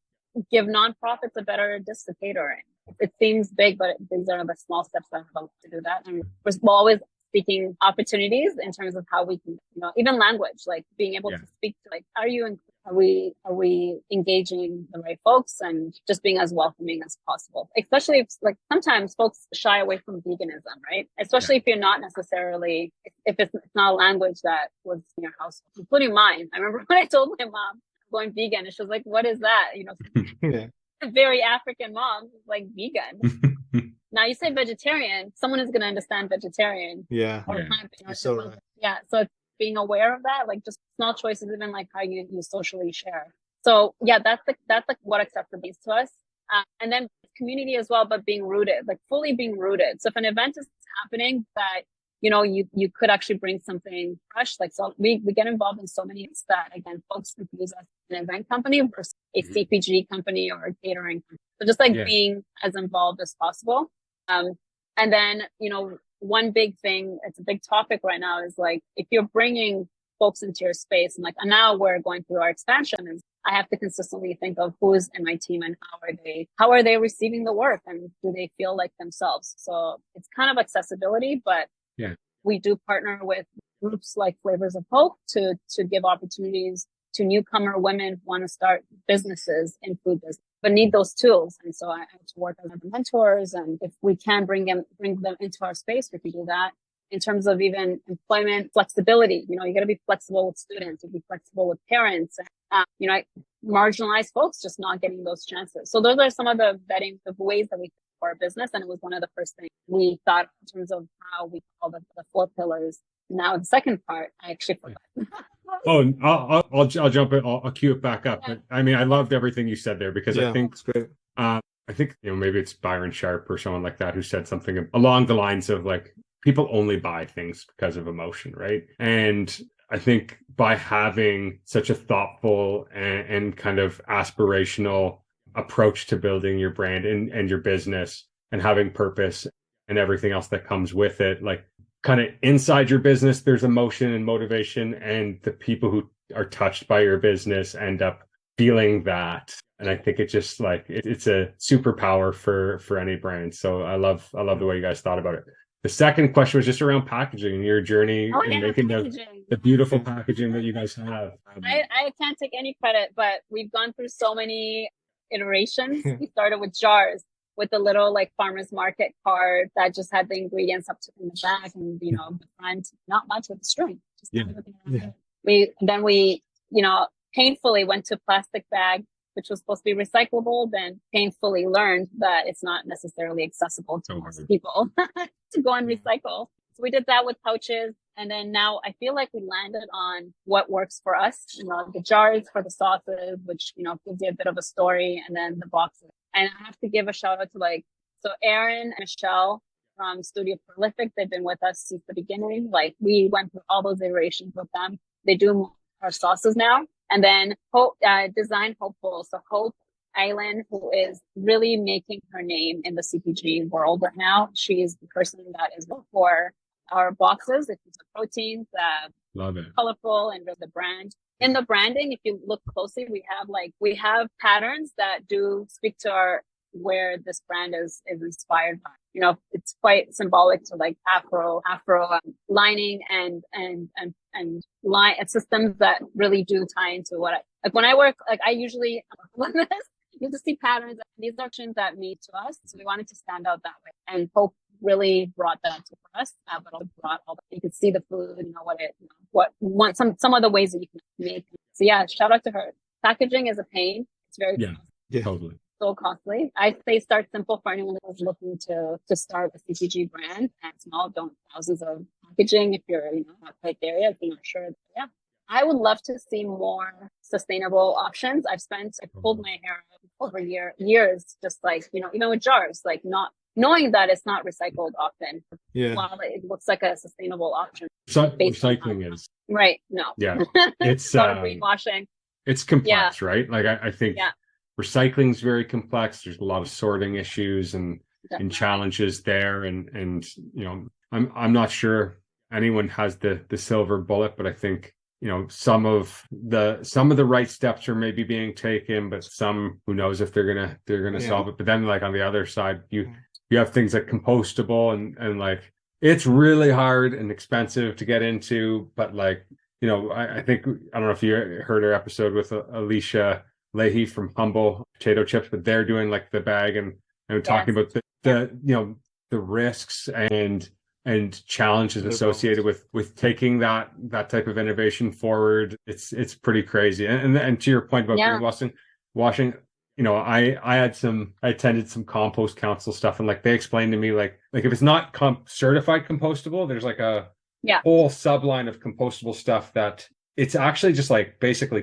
[SPEAKER 3] give nonprofits a better catering. It seems big, but these are the small steps that have to do that. And we're always seeking opportunities in terms of how we can, even language, like being able to speak to, like, are we engaging the right folks, and just being as welcoming as possible, especially if like sometimes folks shy away from veganism, right? Especially if you're not necessarily, if it's not a language that was in your house, including mine. I remember when I told my mom going vegan, and she was like, what is that?
[SPEAKER 1] Yeah.
[SPEAKER 3] A very African mom, like vegan. Now you say vegetarian, someone is going to understand vegetarian.
[SPEAKER 1] Yeah.
[SPEAKER 3] Or plant-based.
[SPEAKER 1] So right.
[SPEAKER 3] Yeah. So it's being aware of that, like just small choices, even like how you socially share. So yeah, that's like what acceptability is to us. And then community as well, but being rooted, like fully being rooted. So if an event is happening that, you could actually bring something fresh. Like, so we get involved in so many things that, again, folks confuse us an event company versus a CPG company or a catering company. So just like being as involved as possible. And then, one big thing, it's a big topic right now, is like, if you're bringing folks into your space, and like, and now we're going through our expansion, and I have to consistently think of who's in my team and how are they receiving the work, and do they feel like themselves? So it's kind of accessibility, but we do partner with groups like Flavors of Hope to give opportunities to newcomer women who want to start businesses in food business, but need those tools. And so I have to work with mentors, and if we can bring them into our space, we can do that. In terms of even employment flexibility, you got to be flexible with students, you be flexible with parents, marginalized folks just not getting those chances. So those are some of the ways that we for our business. And it was one of the first things we thought in terms of how we call the 4 pillars. Now the second part, I actually forgot.
[SPEAKER 2] Oh, I'll jump in. I'll cue it back up. But I mean, I loved everything you said there, because I think it's great. I think maybe it's Byron Sharp or someone like that who said something along the lines of like, people only buy things because of emotion, right? And I think by having such a thoughtful and kind of aspirational approach to building your brand and your business, and having purpose and everything else that comes with it, like kind of inside your business, there's emotion and motivation, and the people who are touched by your business end up feeling that. And I think it just like, it's a superpower for any brand. So I love the way you guys thought about it. The second question was just around packaging and your journey in making the beautiful packaging that you guys have.
[SPEAKER 3] I can't take any credit, but we've gone through so many iterations. We started with jars, with the little like farmer's market card that just had the ingredients up to in the back, and the front, not much with the string. We painfully went to plastic bag, which was supposed to be recyclable, then painfully learned that it's not necessarily accessible to most people to go and recycle. So we did that with pouches. And then now I feel like we landed on what works for us. The jars for the sauces, which, gives you a bit of a story, and then the boxes. And I have to give a shout out to so Aaron and Michelle from Studio Prolific, they've been with us since the beginning. Like, we went through all those iterations with them. They do our sauces now. And then Hope, Design Hopeful. So Hope Island, who is really making her name in the CPG world right now. She is the person that is for our boxes. It's the proteins,
[SPEAKER 2] love it,
[SPEAKER 3] colorful, and the brand. In the branding, if you look closely, we have patterns that do speak to where this brand is inspired by. It's quite symbolic to like Afro lining and line systems that really do tie into what when I work. Like, I usually you have to see patterns. These are things that mean to us, so we wanted to stand out that way. And Hope really brought that to us, but also brought all that. You could see the food, some of the ways that you can make. So yeah, shout out to her. Packaging is a pain. It's very
[SPEAKER 2] totally
[SPEAKER 3] so costly. I say start simple for anyone who's looking to start a CPG brand, and small. Don't thousands of packaging if you're not quite there yet. If you're not sure. Yeah. I would love to see more sustainable options. I pulled my hair out over years, just like, even with jars, like not knowing that it's not recycled often.
[SPEAKER 1] Yeah.
[SPEAKER 3] While it looks like a sustainable option.
[SPEAKER 2] So
[SPEAKER 3] based on
[SPEAKER 2] recycling is
[SPEAKER 3] Right. No.
[SPEAKER 2] yeah, it's
[SPEAKER 3] A lot of greenwashing.
[SPEAKER 2] it's complex,
[SPEAKER 3] Yeah.
[SPEAKER 2] right? Like I think
[SPEAKER 3] Yeah.
[SPEAKER 2] recycling is very complex. There's a lot of sorting issues and
[SPEAKER 3] Definitely.
[SPEAKER 2] challenges there, and I'm not sure anyone has the silver bullet, but I think some of the right steps are maybe being taken, but some, who knows if they're gonna solve it. But then, like, on the other side, you have things like compostable, and like, it's really hard and expensive to get into, but like, I think, I don't know if you heard our episode with Alicia Leahy from Humble Potato Chips, but they're doing like the bag and talking about the risks and challenges associated with taking that type of innovation forward. It's pretty crazy. And to your point about greenwashing, I attended some compost council stuff, and like, they explained to me, like if it's not certified compostable, there's like a whole subline of compostable stuff that it's actually just like basically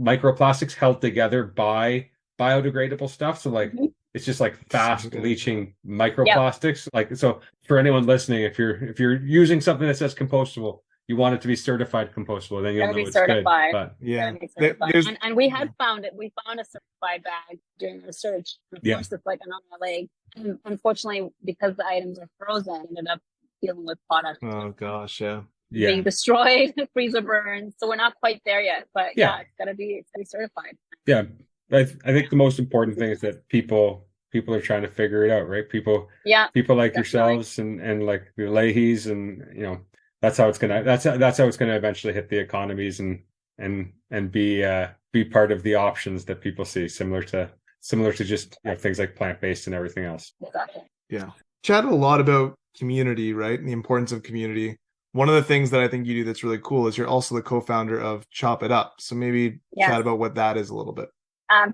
[SPEAKER 2] microplastics held together by biodegradable stuff. So like, it's just like fast leaching microplastics. Like, so for anyone listening, if you're using something that says compostable, you want it to be certified compostable, then you'll know it's
[SPEAKER 3] certified.
[SPEAKER 2] good. But
[SPEAKER 3] and we had found it. We found a certified bag during the search. Of course, it's like an arm and a leg. And unfortunately, because the items are frozen, ended up dealing with product.
[SPEAKER 1] Oh gosh,
[SPEAKER 3] being destroyed, freezer burns. So we're not quite there yet. But it's gotta be certified.
[SPEAKER 2] Yeah. I think the most important thing is that people are trying to figure it out, right? People like yourselves and like the Leahys, and that's how it's gonna eventually hit the economies and be part of the options that people see, similar to just things like plant-based and everything else.
[SPEAKER 3] Exactly.
[SPEAKER 1] Yeah. Chatted a lot about community, right? And the importance of community. One of the things that I think you do that's really cool is you're also the co-founder of Chop It Up. So maybe chat about what that is a little bit.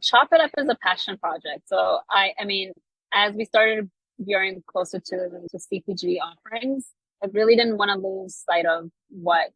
[SPEAKER 3] Chop It Up is a passion project. So I mean, as we started veering closer to CPG offerings, I really didn't want to lose sight of what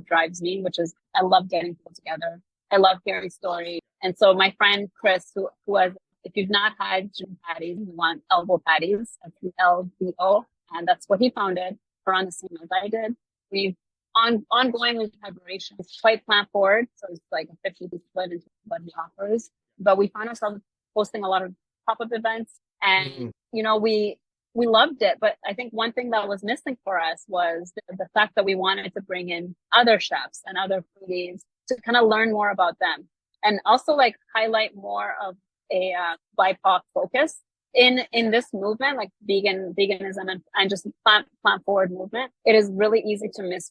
[SPEAKER 3] drives me, which is I love getting people together. I love hearing stories. And so my friend Chris, who has, if you've not had gym patties, you want elbow patties, that's LBO, and that's what he founded around the same as I did. We've ongoing with collaboration. It's quite plant forward, so it's like a 50 split into what he offers. But we found ourselves hosting a lot of pop-up events, and we loved it. But I think one thing that was missing for us was the fact that we wanted to bring in other chefs and other foodies to kind of learn more about them, and also like highlight more of a BIPOC focus in this movement, like veganism and just plant forward movement. It is really easy to miss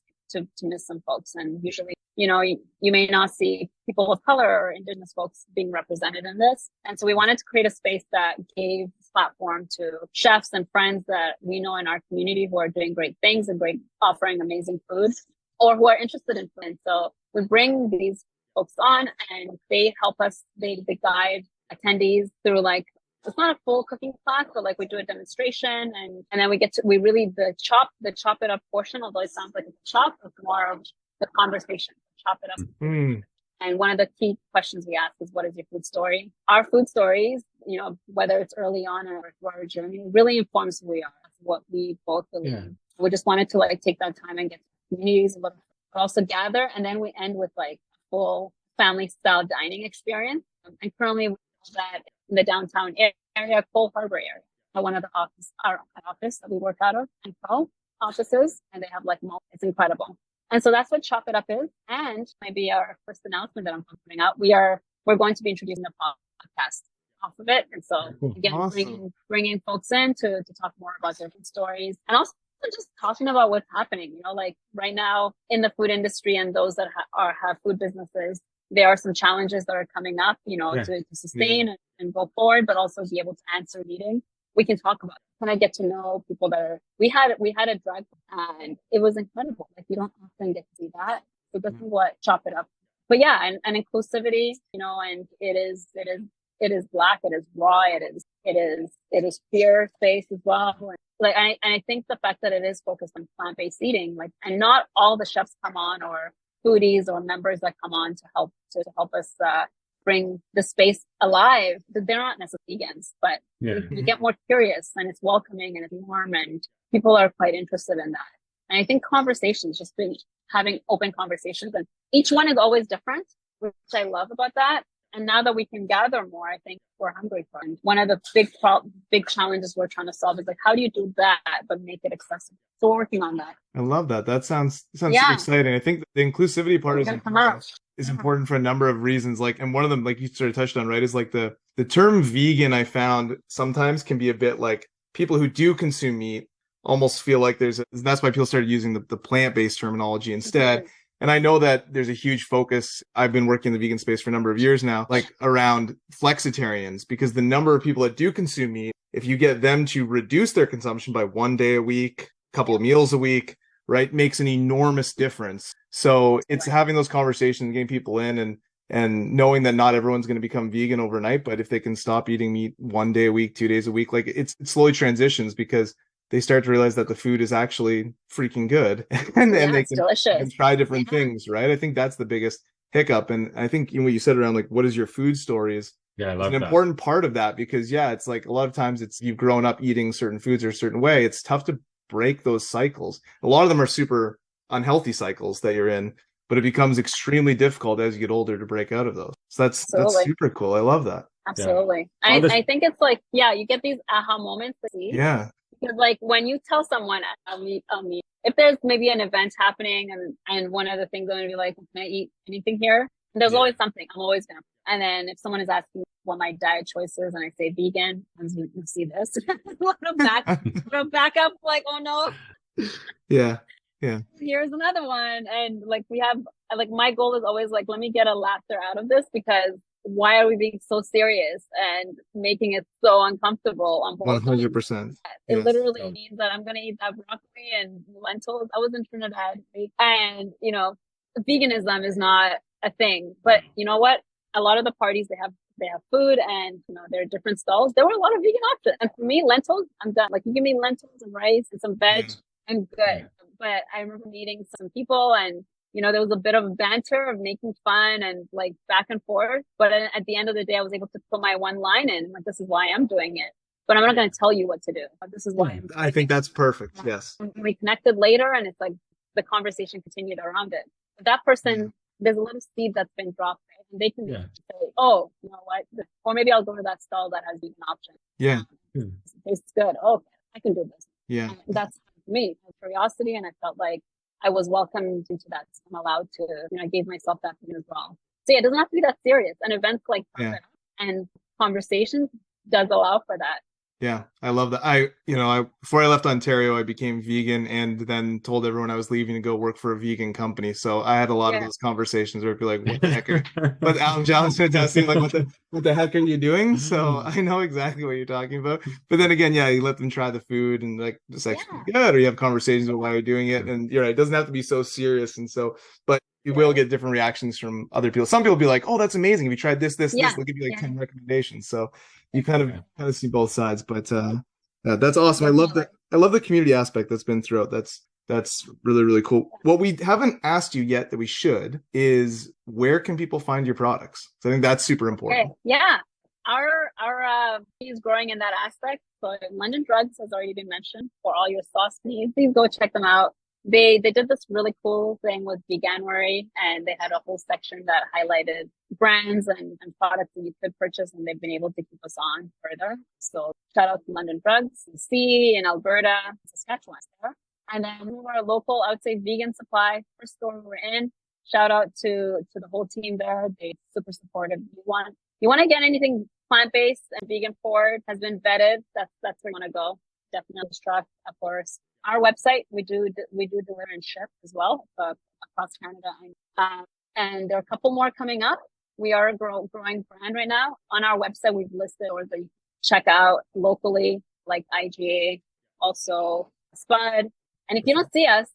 [SPEAKER 3] some folks, and usually you may not see people of color or indigenous folks being represented in this. And so we wanted to create a space that gave platform to chefs and friends that we know in our community who are doing great things and offering amazing food, or who are interested in food. And so we bring these folks on, and they help us, they guide attendees through, like, it's not a full cooking class, but like we do a demonstration, and then the chop it up portion, although it sounds like it's a chop, it's more of the conversation. Chop it up. And one of the key questions we ask is, what is your food story? Our food stories, whether it's early on or through our journey, really informs who we are, what we both believe. Yeah. We just wanted to like take that time and get to communities a little, but also gather, and then we end with like a full family style dining experience. And currently we have that in the downtown area, Cole Harbor area, one of our office that we work out of, and Cole offices, and they have like it's incredible. And so that's what Chop It Up is. And maybe our first announcement that I'm putting out, we're going to be introducing a podcast off of it. And so again, bringing folks in to talk more about their food stories, and also just talking about what's happening, like right now in the food industry, and those that have food businesses. There are some challenges that are coming up, to sustain and go forward, but also be able to answer meetings. We can talk about it. Can I get to know people that we had a drag, and it was incredible. Like, you don't often get to see that. So this is what Chop It Up. But yeah, and inclusivity, and it is Black, it is raw, it is fear space as well. Like, I think the fact that it is focused on plant-based eating, like, and not all the chefs come on or foodies or members that come on to help us bring the space alive. They're not necessarily vegans, but you get more curious, and it's welcoming and it's warm, and people are quite interested in that. And I think conversations, just been having open conversations, and each one is always different, which I love about that. And now that we can gather more, I think we're hungry for it. And one of the big challenges we're trying to solve is like, how do you do that but make it accessible? So we're working on that.
[SPEAKER 1] I love that. That sounds super exciting. I think the inclusivity part is important for a number of reasons. Like, and one of them, like you sort of touched on, right, is like the term vegan, I found sometimes can be a bit like people who do consume meat almost feel like that's why people started using the plant-based terminology instead. Mm-hmm. And I know that there's a huge focus. I've been working in the vegan space for a number of years now, like around flexitarians, because the number of people that do consume meat, if you get them to reduce their consumption by 1 day a week, a couple of meals a week, right, makes an enormous difference. So it's having those conversations, getting people in and knowing that not everyone's going to become vegan overnight, but if they can stop eating meat 1 day a week, 2 days a week, like it slowly transitions because they start to realize that the food is actually freaking good and they can try different things, right? I think that's the biggest hiccup. And I think what you said around like, what is your food story is an important part of that, because it's like a lot of times you've grown up eating certain foods or a certain way. It's tough to break those cycles. A lot of them are super unhealthy cycles that you're in, but it becomes extremely difficult as you get older to break out of those. So that's super cool. I love that.
[SPEAKER 3] Absolutely. Yeah. I think it's like, you get these aha moments. Because like when you tell someone I'll meet, if there's maybe an event happening and one of the things I'm going to be like, can I eat anything here? And there's always something. I'm always going to. And then if someone is asking what my diet choice is and I say vegan, you see this, I'm back up like, oh no.
[SPEAKER 1] Yeah.
[SPEAKER 3] Here's another one. And like we have, like my goal is always like, let me get a laughter out of this, because why are we being so serious and making it so uncomfortable on both
[SPEAKER 1] 100%.
[SPEAKER 3] It literally means that I'm going to eat that broccoli and lentils. I was in Trinidad, and veganism is not a thing. But you know what? A lot of the parties, they have food, and there are different stalls. There were a lot of vegan options, and for me, lentils, I'm done. Like you give me lentils and rice and some veg, I'm good. But I remember meeting some people, and there was a bit of banter of making fun and like back and forth. But at the end of the day, I was able to put my one line in, like, this is why I'm doing it. But I'm not going to tell you what to do. This is why
[SPEAKER 1] I think that's perfect. Yes.
[SPEAKER 3] And we connected later, and it's like the conversation continued around it. But that person, there's a little seed that's been dropped, right? And they can say, oh, you know what? Or maybe I'll go to that stall that has vegan option.
[SPEAKER 1] Yeah.
[SPEAKER 3] It tastes good. Oh, I can do this.
[SPEAKER 1] Yeah.
[SPEAKER 3] And that's me, curiosity. And I felt like I was welcomed into that. I'm allowed to, I gave myself that thing as well. So it doesn't have to be that serious. And events like that and conversations does allow for that.
[SPEAKER 1] Yeah, I love that. Before I left Ontario, I became vegan and then told everyone I was leaving to go work for a vegan company. So I had a lot of those conversations where I'd be like, what the heck but Alan Johnson does seem like, what the heck are you doing? So I know exactly what you're talking about. But then again, you let them try the food and like, it's actually good, or you have conversations about why you're doing it. And you're right, it doesn't have to be so serious. And so, but you will get different reactions from other people. Some people will be like, oh, that's amazing. If you tried this, they'll give you like 10 recommendations. So you kind of see both sides, but that's awesome. I love the community aspect that's been throughout. That's really, really cool. What we haven't asked you yet that we should is, where can people find your products? So I think that's super important.
[SPEAKER 3] Okay. Yeah. Our is growing in that aspect. So London Drugs has already been mentioned for all your sauce needs. Please go check them out. They did this really cool thing with Veganuary, and they had a whole section that highlighted brands and products that you could purchase, and they've been able to keep us on further. So shout out to London Drugs, C in Alberta, Saskatchewan there. And then we were a local, I would say, vegan supply, first store we're in. Shout out to the whole team there. They're super supportive. You want to get anything plant-based and vegan forward, has been vetted. That's where you want to go. Definitely truck, of course. Our website, we do deliver and ship as well across Canada. And there are a couple more coming up. We are a growing brand right now. On our website, we've listed or the check out locally, like IGA, also Spud. And if you don't see us,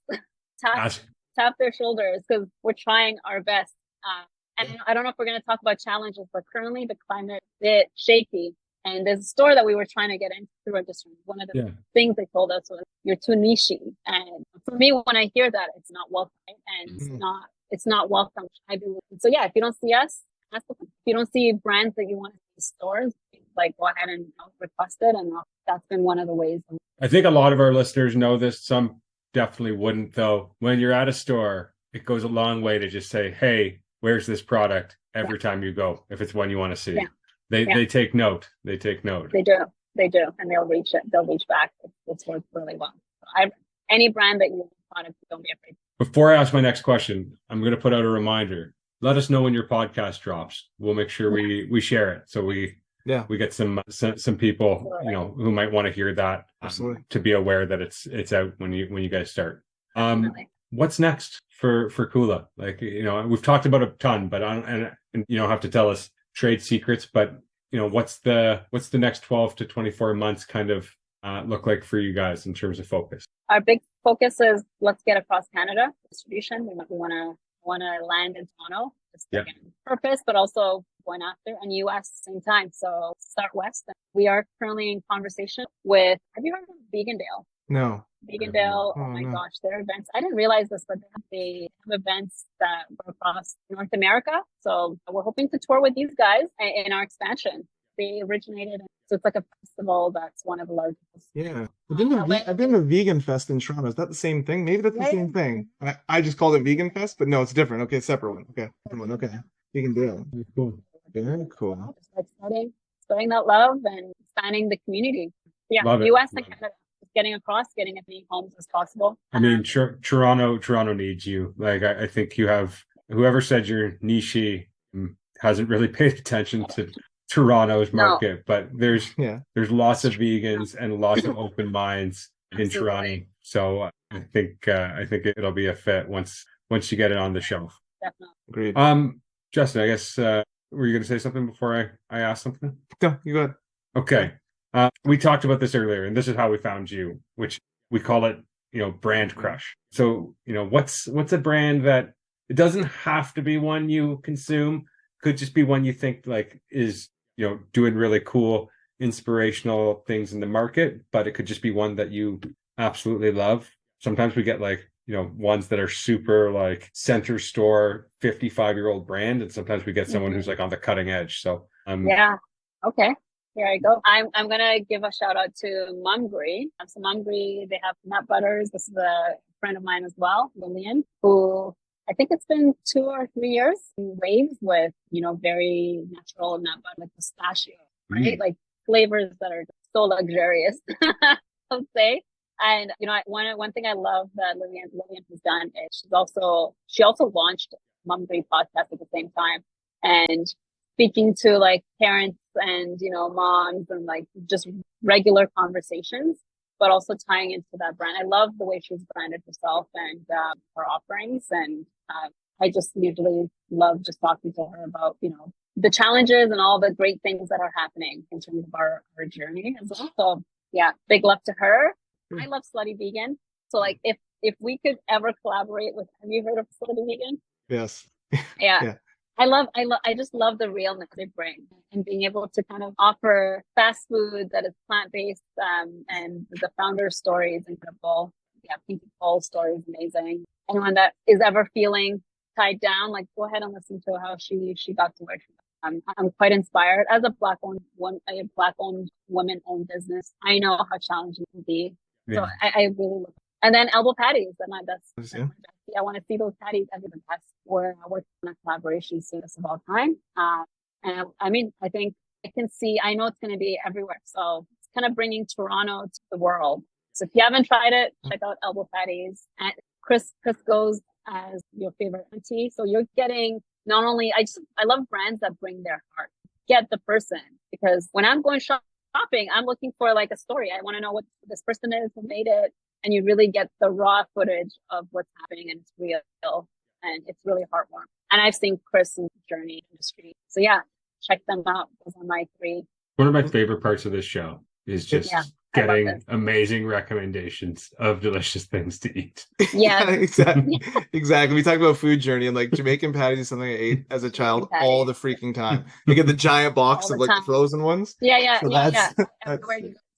[SPEAKER 3] tap their shoulders, because we're trying our best. And I don't know if we're going to talk about challenges, but currently the climate is a bit shaky. And there's a store that we were trying to get into through our district. One of the things they told us was, you're too niche. And for me, when I hear that, it's not welcome, and it's not it's not welcome, I believe. So yeah, if you don't see us, if you don't see brands that you want to see in stores, like go ahead and request it. And that's been one of the ways.
[SPEAKER 2] I think a lot of our listeners know this. Some definitely wouldn't, though. When you're at a store, it goes a long way to just say, hey, where's this product every time you go, if it's one you want to see. They take note. They take note.
[SPEAKER 3] They do. And they'll reach back. It's worked really well. Any brand that you want, don't be afraid.
[SPEAKER 2] Before I ask my next question, I'm going to put out a reminder. Let us know when your podcast drops. We'll make sure we share it. So we get some people, who might want to hear that, to be aware that it's out when you guys start. What's next for Kula? Like, we've talked about a ton, but and you don't have to tell us trade secrets, but what's the next 12 to 24 months kind of look like for you guys in terms of focus?
[SPEAKER 3] Our big focus is let's get across Canada distribution. We want to land in Toronto, just again, purpose, but also going after, and US at the same time. So start west. We are currently in conversation with, have you heard of Vegandale?
[SPEAKER 1] No.
[SPEAKER 3] Vegandale, oh my gosh, their events. I didn't realize this, but they have events that go across North America. So we're hoping to tour with these guys in our expansion. They originated, so it's like a festival that's one of the largest.
[SPEAKER 1] Yeah. I've been to Vegan Fest in Toronto. Is that the same thing? Maybe that's the same thing. I just called it Vegan Fest, but no, it's different. Okay, separate one. Okay. Okay. Vegan. Cool. Very cool.
[SPEAKER 3] Just like spreading that love and expanding the community. Yeah, US and Canada. Getting across, getting as many homes as possible.
[SPEAKER 2] I mean, Toronto needs you. Like, I think you have, whoever said you're niche hasn't really paid attention to Toronto's market, but there's lots of vegans and lots of open minds in Toronto. So I think it'll be a fit once you get it on the shelf.
[SPEAKER 3] Definitely.
[SPEAKER 1] Agreed.
[SPEAKER 2] Justin, I guess were you going to say something before I asked something?
[SPEAKER 1] No, you go ahead.
[SPEAKER 2] Okay. We talked about this earlier, and this is how we found you, which we call it, brand crush. So, what's a brand that, it doesn't have to be one you consume, could just be one you think like is, doing really cool, inspirational things in the market, but it could just be one that you absolutely love. Sometimes we get like, ones that are super like center store 55-year-old brand, and sometimes we get someone who's like on the cutting edge. So
[SPEAKER 3] okay. Here I go. I'm gonna give a shout out to Mumgree. So Mumgree, they have nut butters. This is a friend of mine as well, Lillian, who I think it's been 2 or 3 years in waves with, very natural nut butter, like pistachio, right? Like flavors that are so luxurious, I would say. And, one thing I love that Lillian has done is she also launched Mumgree podcast at the same time, and speaking to like parents and, moms and like just regular conversations, but also tying into that brand. I love the way she's branded herself and her offerings. And I just usually love just talking to her about, the challenges and all the great things that are happening in terms of our journey as well. So yeah, big love to her. I love Slutty Vegan. So like if we could ever collaborate with, have you heard of Slutty Vegan?
[SPEAKER 1] Yes.
[SPEAKER 3] Yeah. I just love the realness they bring, and being able to kind of offer fast food that is plant-based, and the founder story is incredible. Yeah, Pinky Cole's story is amazing. Anyone that is ever feeling tied down, like go ahead and listen to how she got to where she got. I'm quite inspired as a black-owned woman-owned business. I know how challenging it can be. Yeah. So I really love it. And then elbow patties, that's I want to see those patties ever the best. We're working on a collaboration soonest of all time. And I think I know it's going to be everywhere. So it's kind of bringing Toronto to the world. So if you haven't tried it, check out elbow patties. And Chris goes as your favorite auntie. So you're getting not only, I love brands that bring their heart. Get the person, because when I'm going shopping, I'm looking for like a story. I want to know what this person is, who made it. And you really get the raw footage of what's happening, and it's real, and it's really heartwarming. And I've seen Chris's journey in the industry. So yeah, check them out. Those are my 3.
[SPEAKER 2] One of my favorite parts of this show is just getting amazing recommendations of delicious things to eat.
[SPEAKER 3] Yeah,
[SPEAKER 1] exactly. We talked about food journey, and like Jamaican patties is something I ate as a child all the freaking time. You get the giant box of like the frozen ones.
[SPEAKER 3] Yeah.
[SPEAKER 1] So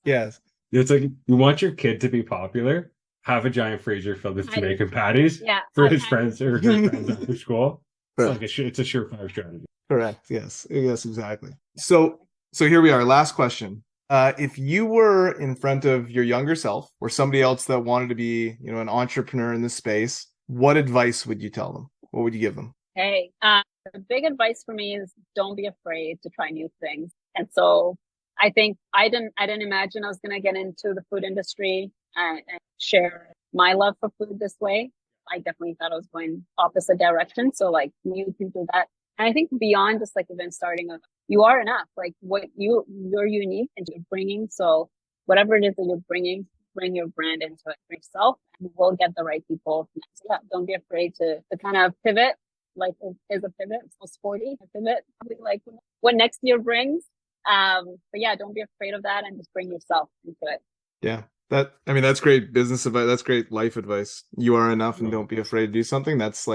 [SPEAKER 1] yes.
[SPEAKER 2] It's like, you want your kid to be popular, have a giant freezer filled with
[SPEAKER 3] I do.
[SPEAKER 2] Jamaican patties
[SPEAKER 3] Yeah,
[SPEAKER 2] for
[SPEAKER 3] I
[SPEAKER 2] his
[SPEAKER 3] have.
[SPEAKER 2] friends or her friends after school. It's
[SPEAKER 1] Correct.
[SPEAKER 2] like it's a surefire strategy.
[SPEAKER 1] Correct. Yes. Yes, exactly. So here we are. Last question. If you were in front of your younger self or somebody else that wanted to be, an entrepreneur in this space, what advice would you tell them? What would you give them?
[SPEAKER 3] Hey, the big advice for me is don't be afraid to try new things. And so I think I didn't imagine I was going to get into the food industry and share my love for food this way. I definitely thought I was going opposite direction. So like you can do that. And I think beyond just like even starting you are enough, like you're unique and you're bringing. So whatever it is that you're bringing, bring your brand into it for yourself and we'll get the right people. So yeah, don't be afraid to kind of pivot. Like it is a pivot. So sporty, a pivot, probably like what next year brings. But yeah, don't be afraid of that and just bring yourself into it.
[SPEAKER 1] Yeah. That's great business advice. That's great life advice. You are enough and don't be afraid to do something. That's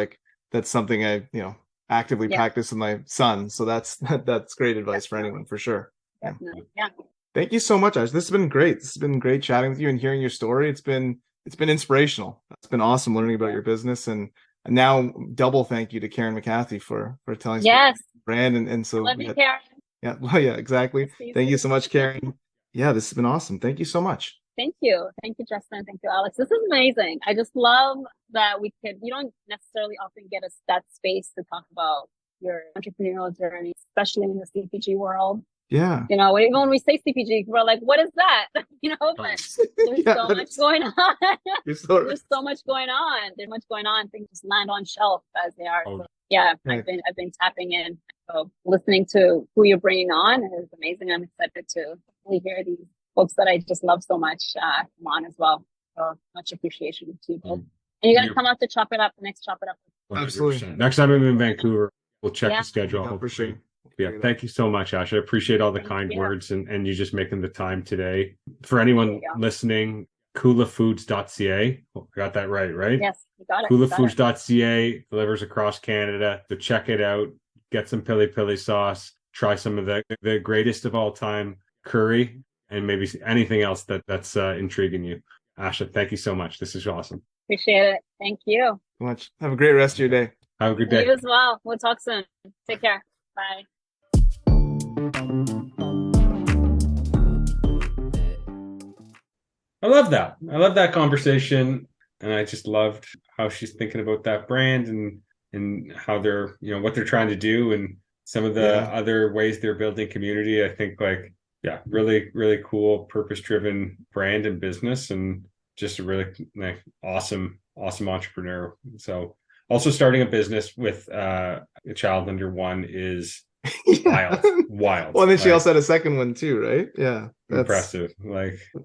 [SPEAKER 1] something I, actively practice with my son. So that's great advice for anyone for sure.
[SPEAKER 3] Definitely. Yeah.
[SPEAKER 1] Thank you so much, Ash. This has been great. This has been great chatting with you and hearing your story. It's been inspirational. It's been awesome learning about your business and now double thank you to Karen McCarthy for telling us about the brand and so
[SPEAKER 3] Love you, Karen.
[SPEAKER 1] yeah, well, yeah, exactly. Thank you so much, Karen. Yeah, this has been awesome. Thank you so much.
[SPEAKER 3] Thank you. Thank you, Justin. Thank you, Alex. This is amazing. I just love that you don't necessarily often get that space to talk about your entrepreneurial journey, especially in the CPG world.
[SPEAKER 1] Yeah.
[SPEAKER 3] Even when we say CPG, we're like, what is that? But there's so much going on. There's so much going on. There's much going on. Things just land on shelf as they are. So, yeah, I've been tapping in. So listening to who you're bringing on is amazing. I'm excited to really hear these folks that I just love so much come on as well. So much appreciation to you both. And you're gonna come out to Chop It Up, next Chop It Up.
[SPEAKER 2] 100%.
[SPEAKER 1] Absolutely.
[SPEAKER 2] Next time I'm in Vancouver, we'll check the schedule.
[SPEAKER 1] Yeah, for sure.
[SPEAKER 2] Yeah, thank you so much, Asha. I appreciate all the kind words and you just making the time today. For anyone listening, kulafoods.ca. I got that right?
[SPEAKER 3] Yes, you got it.
[SPEAKER 2] Kulafoods.ca delivers across Canada. So check it out. Get some pili pili sauce. Try some of the greatest of all time curry and maybe anything else that's intriguing you. Asha, thank you so much. This is awesome.
[SPEAKER 3] Appreciate it. Thank you
[SPEAKER 1] so much. Have a great rest of your day.
[SPEAKER 2] Have a good day.
[SPEAKER 3] You as well. We'll talk soon. Take care. Bye.
[SPEAKER 2] I love that. I love that conversation. And I just loved how she's thinking about that brand and how they're, what they're trying to do and some of the other ways they're building community. I think really, really cool, purpose-driven brand and business and just a really awesome entrepreneur. So also starting a business with a child under one is wild.
[SPEAKER 1] Well, and then she also had a second one too, right? Yeah.
[SPEAKER 2] That's impressive.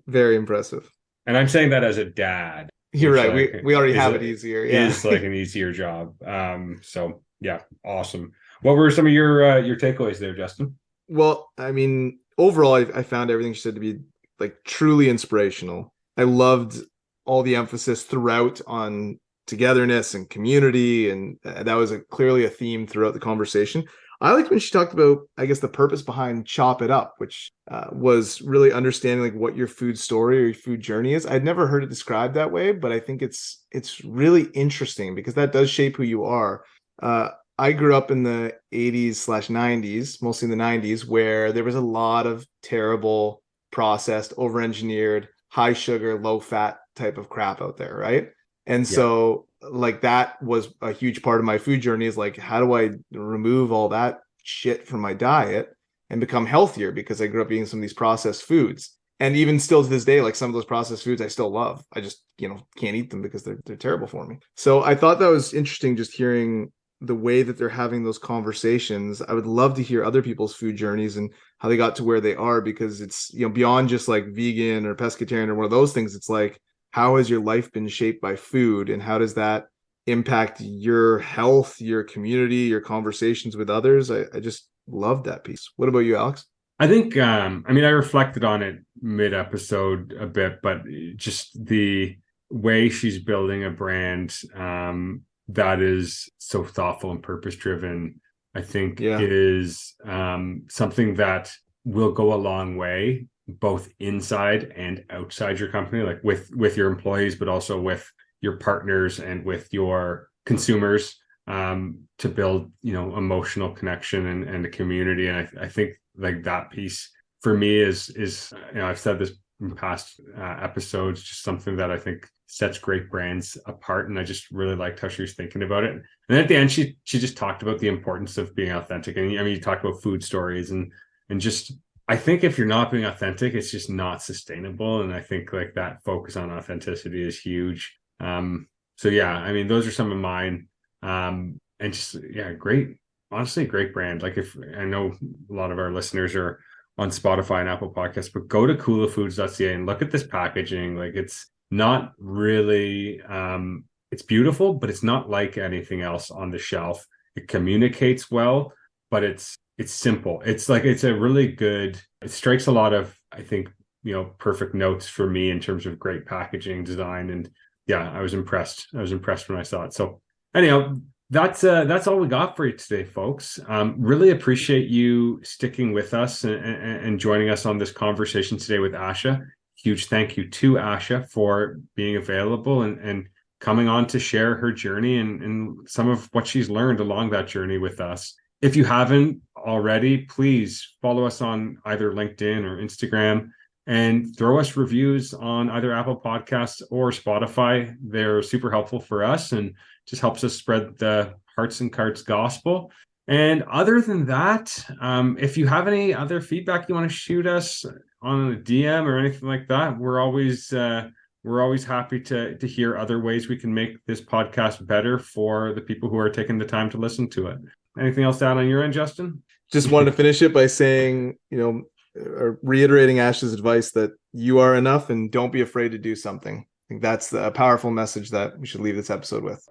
[SPEAKER 1] Very impressive.
[SPEAKER 2] And I'm saying that as a dad.
[SPEAKER 1] You're right. We already have it easier. Yeah.
[SPEAKER 2] It's like an easier job. So yeah, awesome. What were some of your takeaways there, Justin?
[SPEAKER 1] Well, I mean, overall, I found everything she said to be truly inspirational. I loved all the emphasis throughout on togetherness and community, and that was clearly a theme throughout the conversation. I liked when she talked about, I guess, the purpose behind Chop It Up, which was really understanding what your food story or your food journey is. I'd never heard it described that way, but I think it's really interesting because that does shape who you are. I grew up in the 80s/90s, mostly in the 90s, where there was a lot of terrible, processed, over-engineered, high sugar, low fat type of crap out there, right? And so that was a huge part of my food journey is how do I remove all that shit from my diet and become healthier because I grew up eating some of these processed foods. And even still to this day, some of those processed foods I still love. I just, can't eat them because they're terrible for me. So I thought that was interesting just hearing the way that they're having those conversations. I would love to hear other people's food journeys and how they got to where they are because it's, beyond just vegan or pescatarian or one of those things. It's how has your life been shaped by food and how does that impact your health, your community, your conversations with others? I just love that piece. What about you, Alex?
[SPEAKER 2] I think, I reflected on it mid-episode a bit, but just the way she's building a brand that is so thoughtful and purpose-driven, I think is something that will go a long way both inside and outside your company, like with your employees, but also with your partners and with your consumers, to build, emotional connection and a community. And I think like that piece for me is I've said this in past episodes, just something that I think sets great brands apart. And I just really liked how she was thinking about it. And then at the end, she just talked about the importance of being authentic. And I mean, you talked about food stories and just, I think if you're not being authentic, it's just not sustainable. And I think like that focus on authenticity is huge. So yeah, I mean, those are some of mine. And just, yeah, great, honestly, great brand. Like, if I know a lot of our listeners are on Spotify and Apple Podcasts, but go to kulafoods.ca and look at this packaging. Like, it's not really, it's beautiful, but it's not like anything else on the shelf. It communicates well, but it's simple. It's like, it's a really good, it strikes a lot of, I think, perfect notes for me in terms of great packaging design. And yeah, I was impressed when I saw it. So anyhow, that's all we got for you today, folks. Really appreciate you sticking with us and joining us on this conversation today with Asha. Huge thank you to Asha for being available and coming on to share her journey and some of what she's learned along that journey with us. If you haven't already, please follow us on either LinkedIn or Instagram and throw us reviews on either Apple Podcasts or Spotify. They're super helpful for us and just helps us spread the Hearts and Carts gospel. And other than that, if you have any other feedback you want to shoot us on a DM or anything like that, we're always happy to hear other ways we can make this podcast better for the people who are taking the time to listen to it. Anything else to add on your end, Justin?
[SPEAKER 1] Just wanted to finish it by saying, or reiterating Ash's advice that you are enough and don't be afraid to do something. I think that's a powerful message that we should leave this episode with.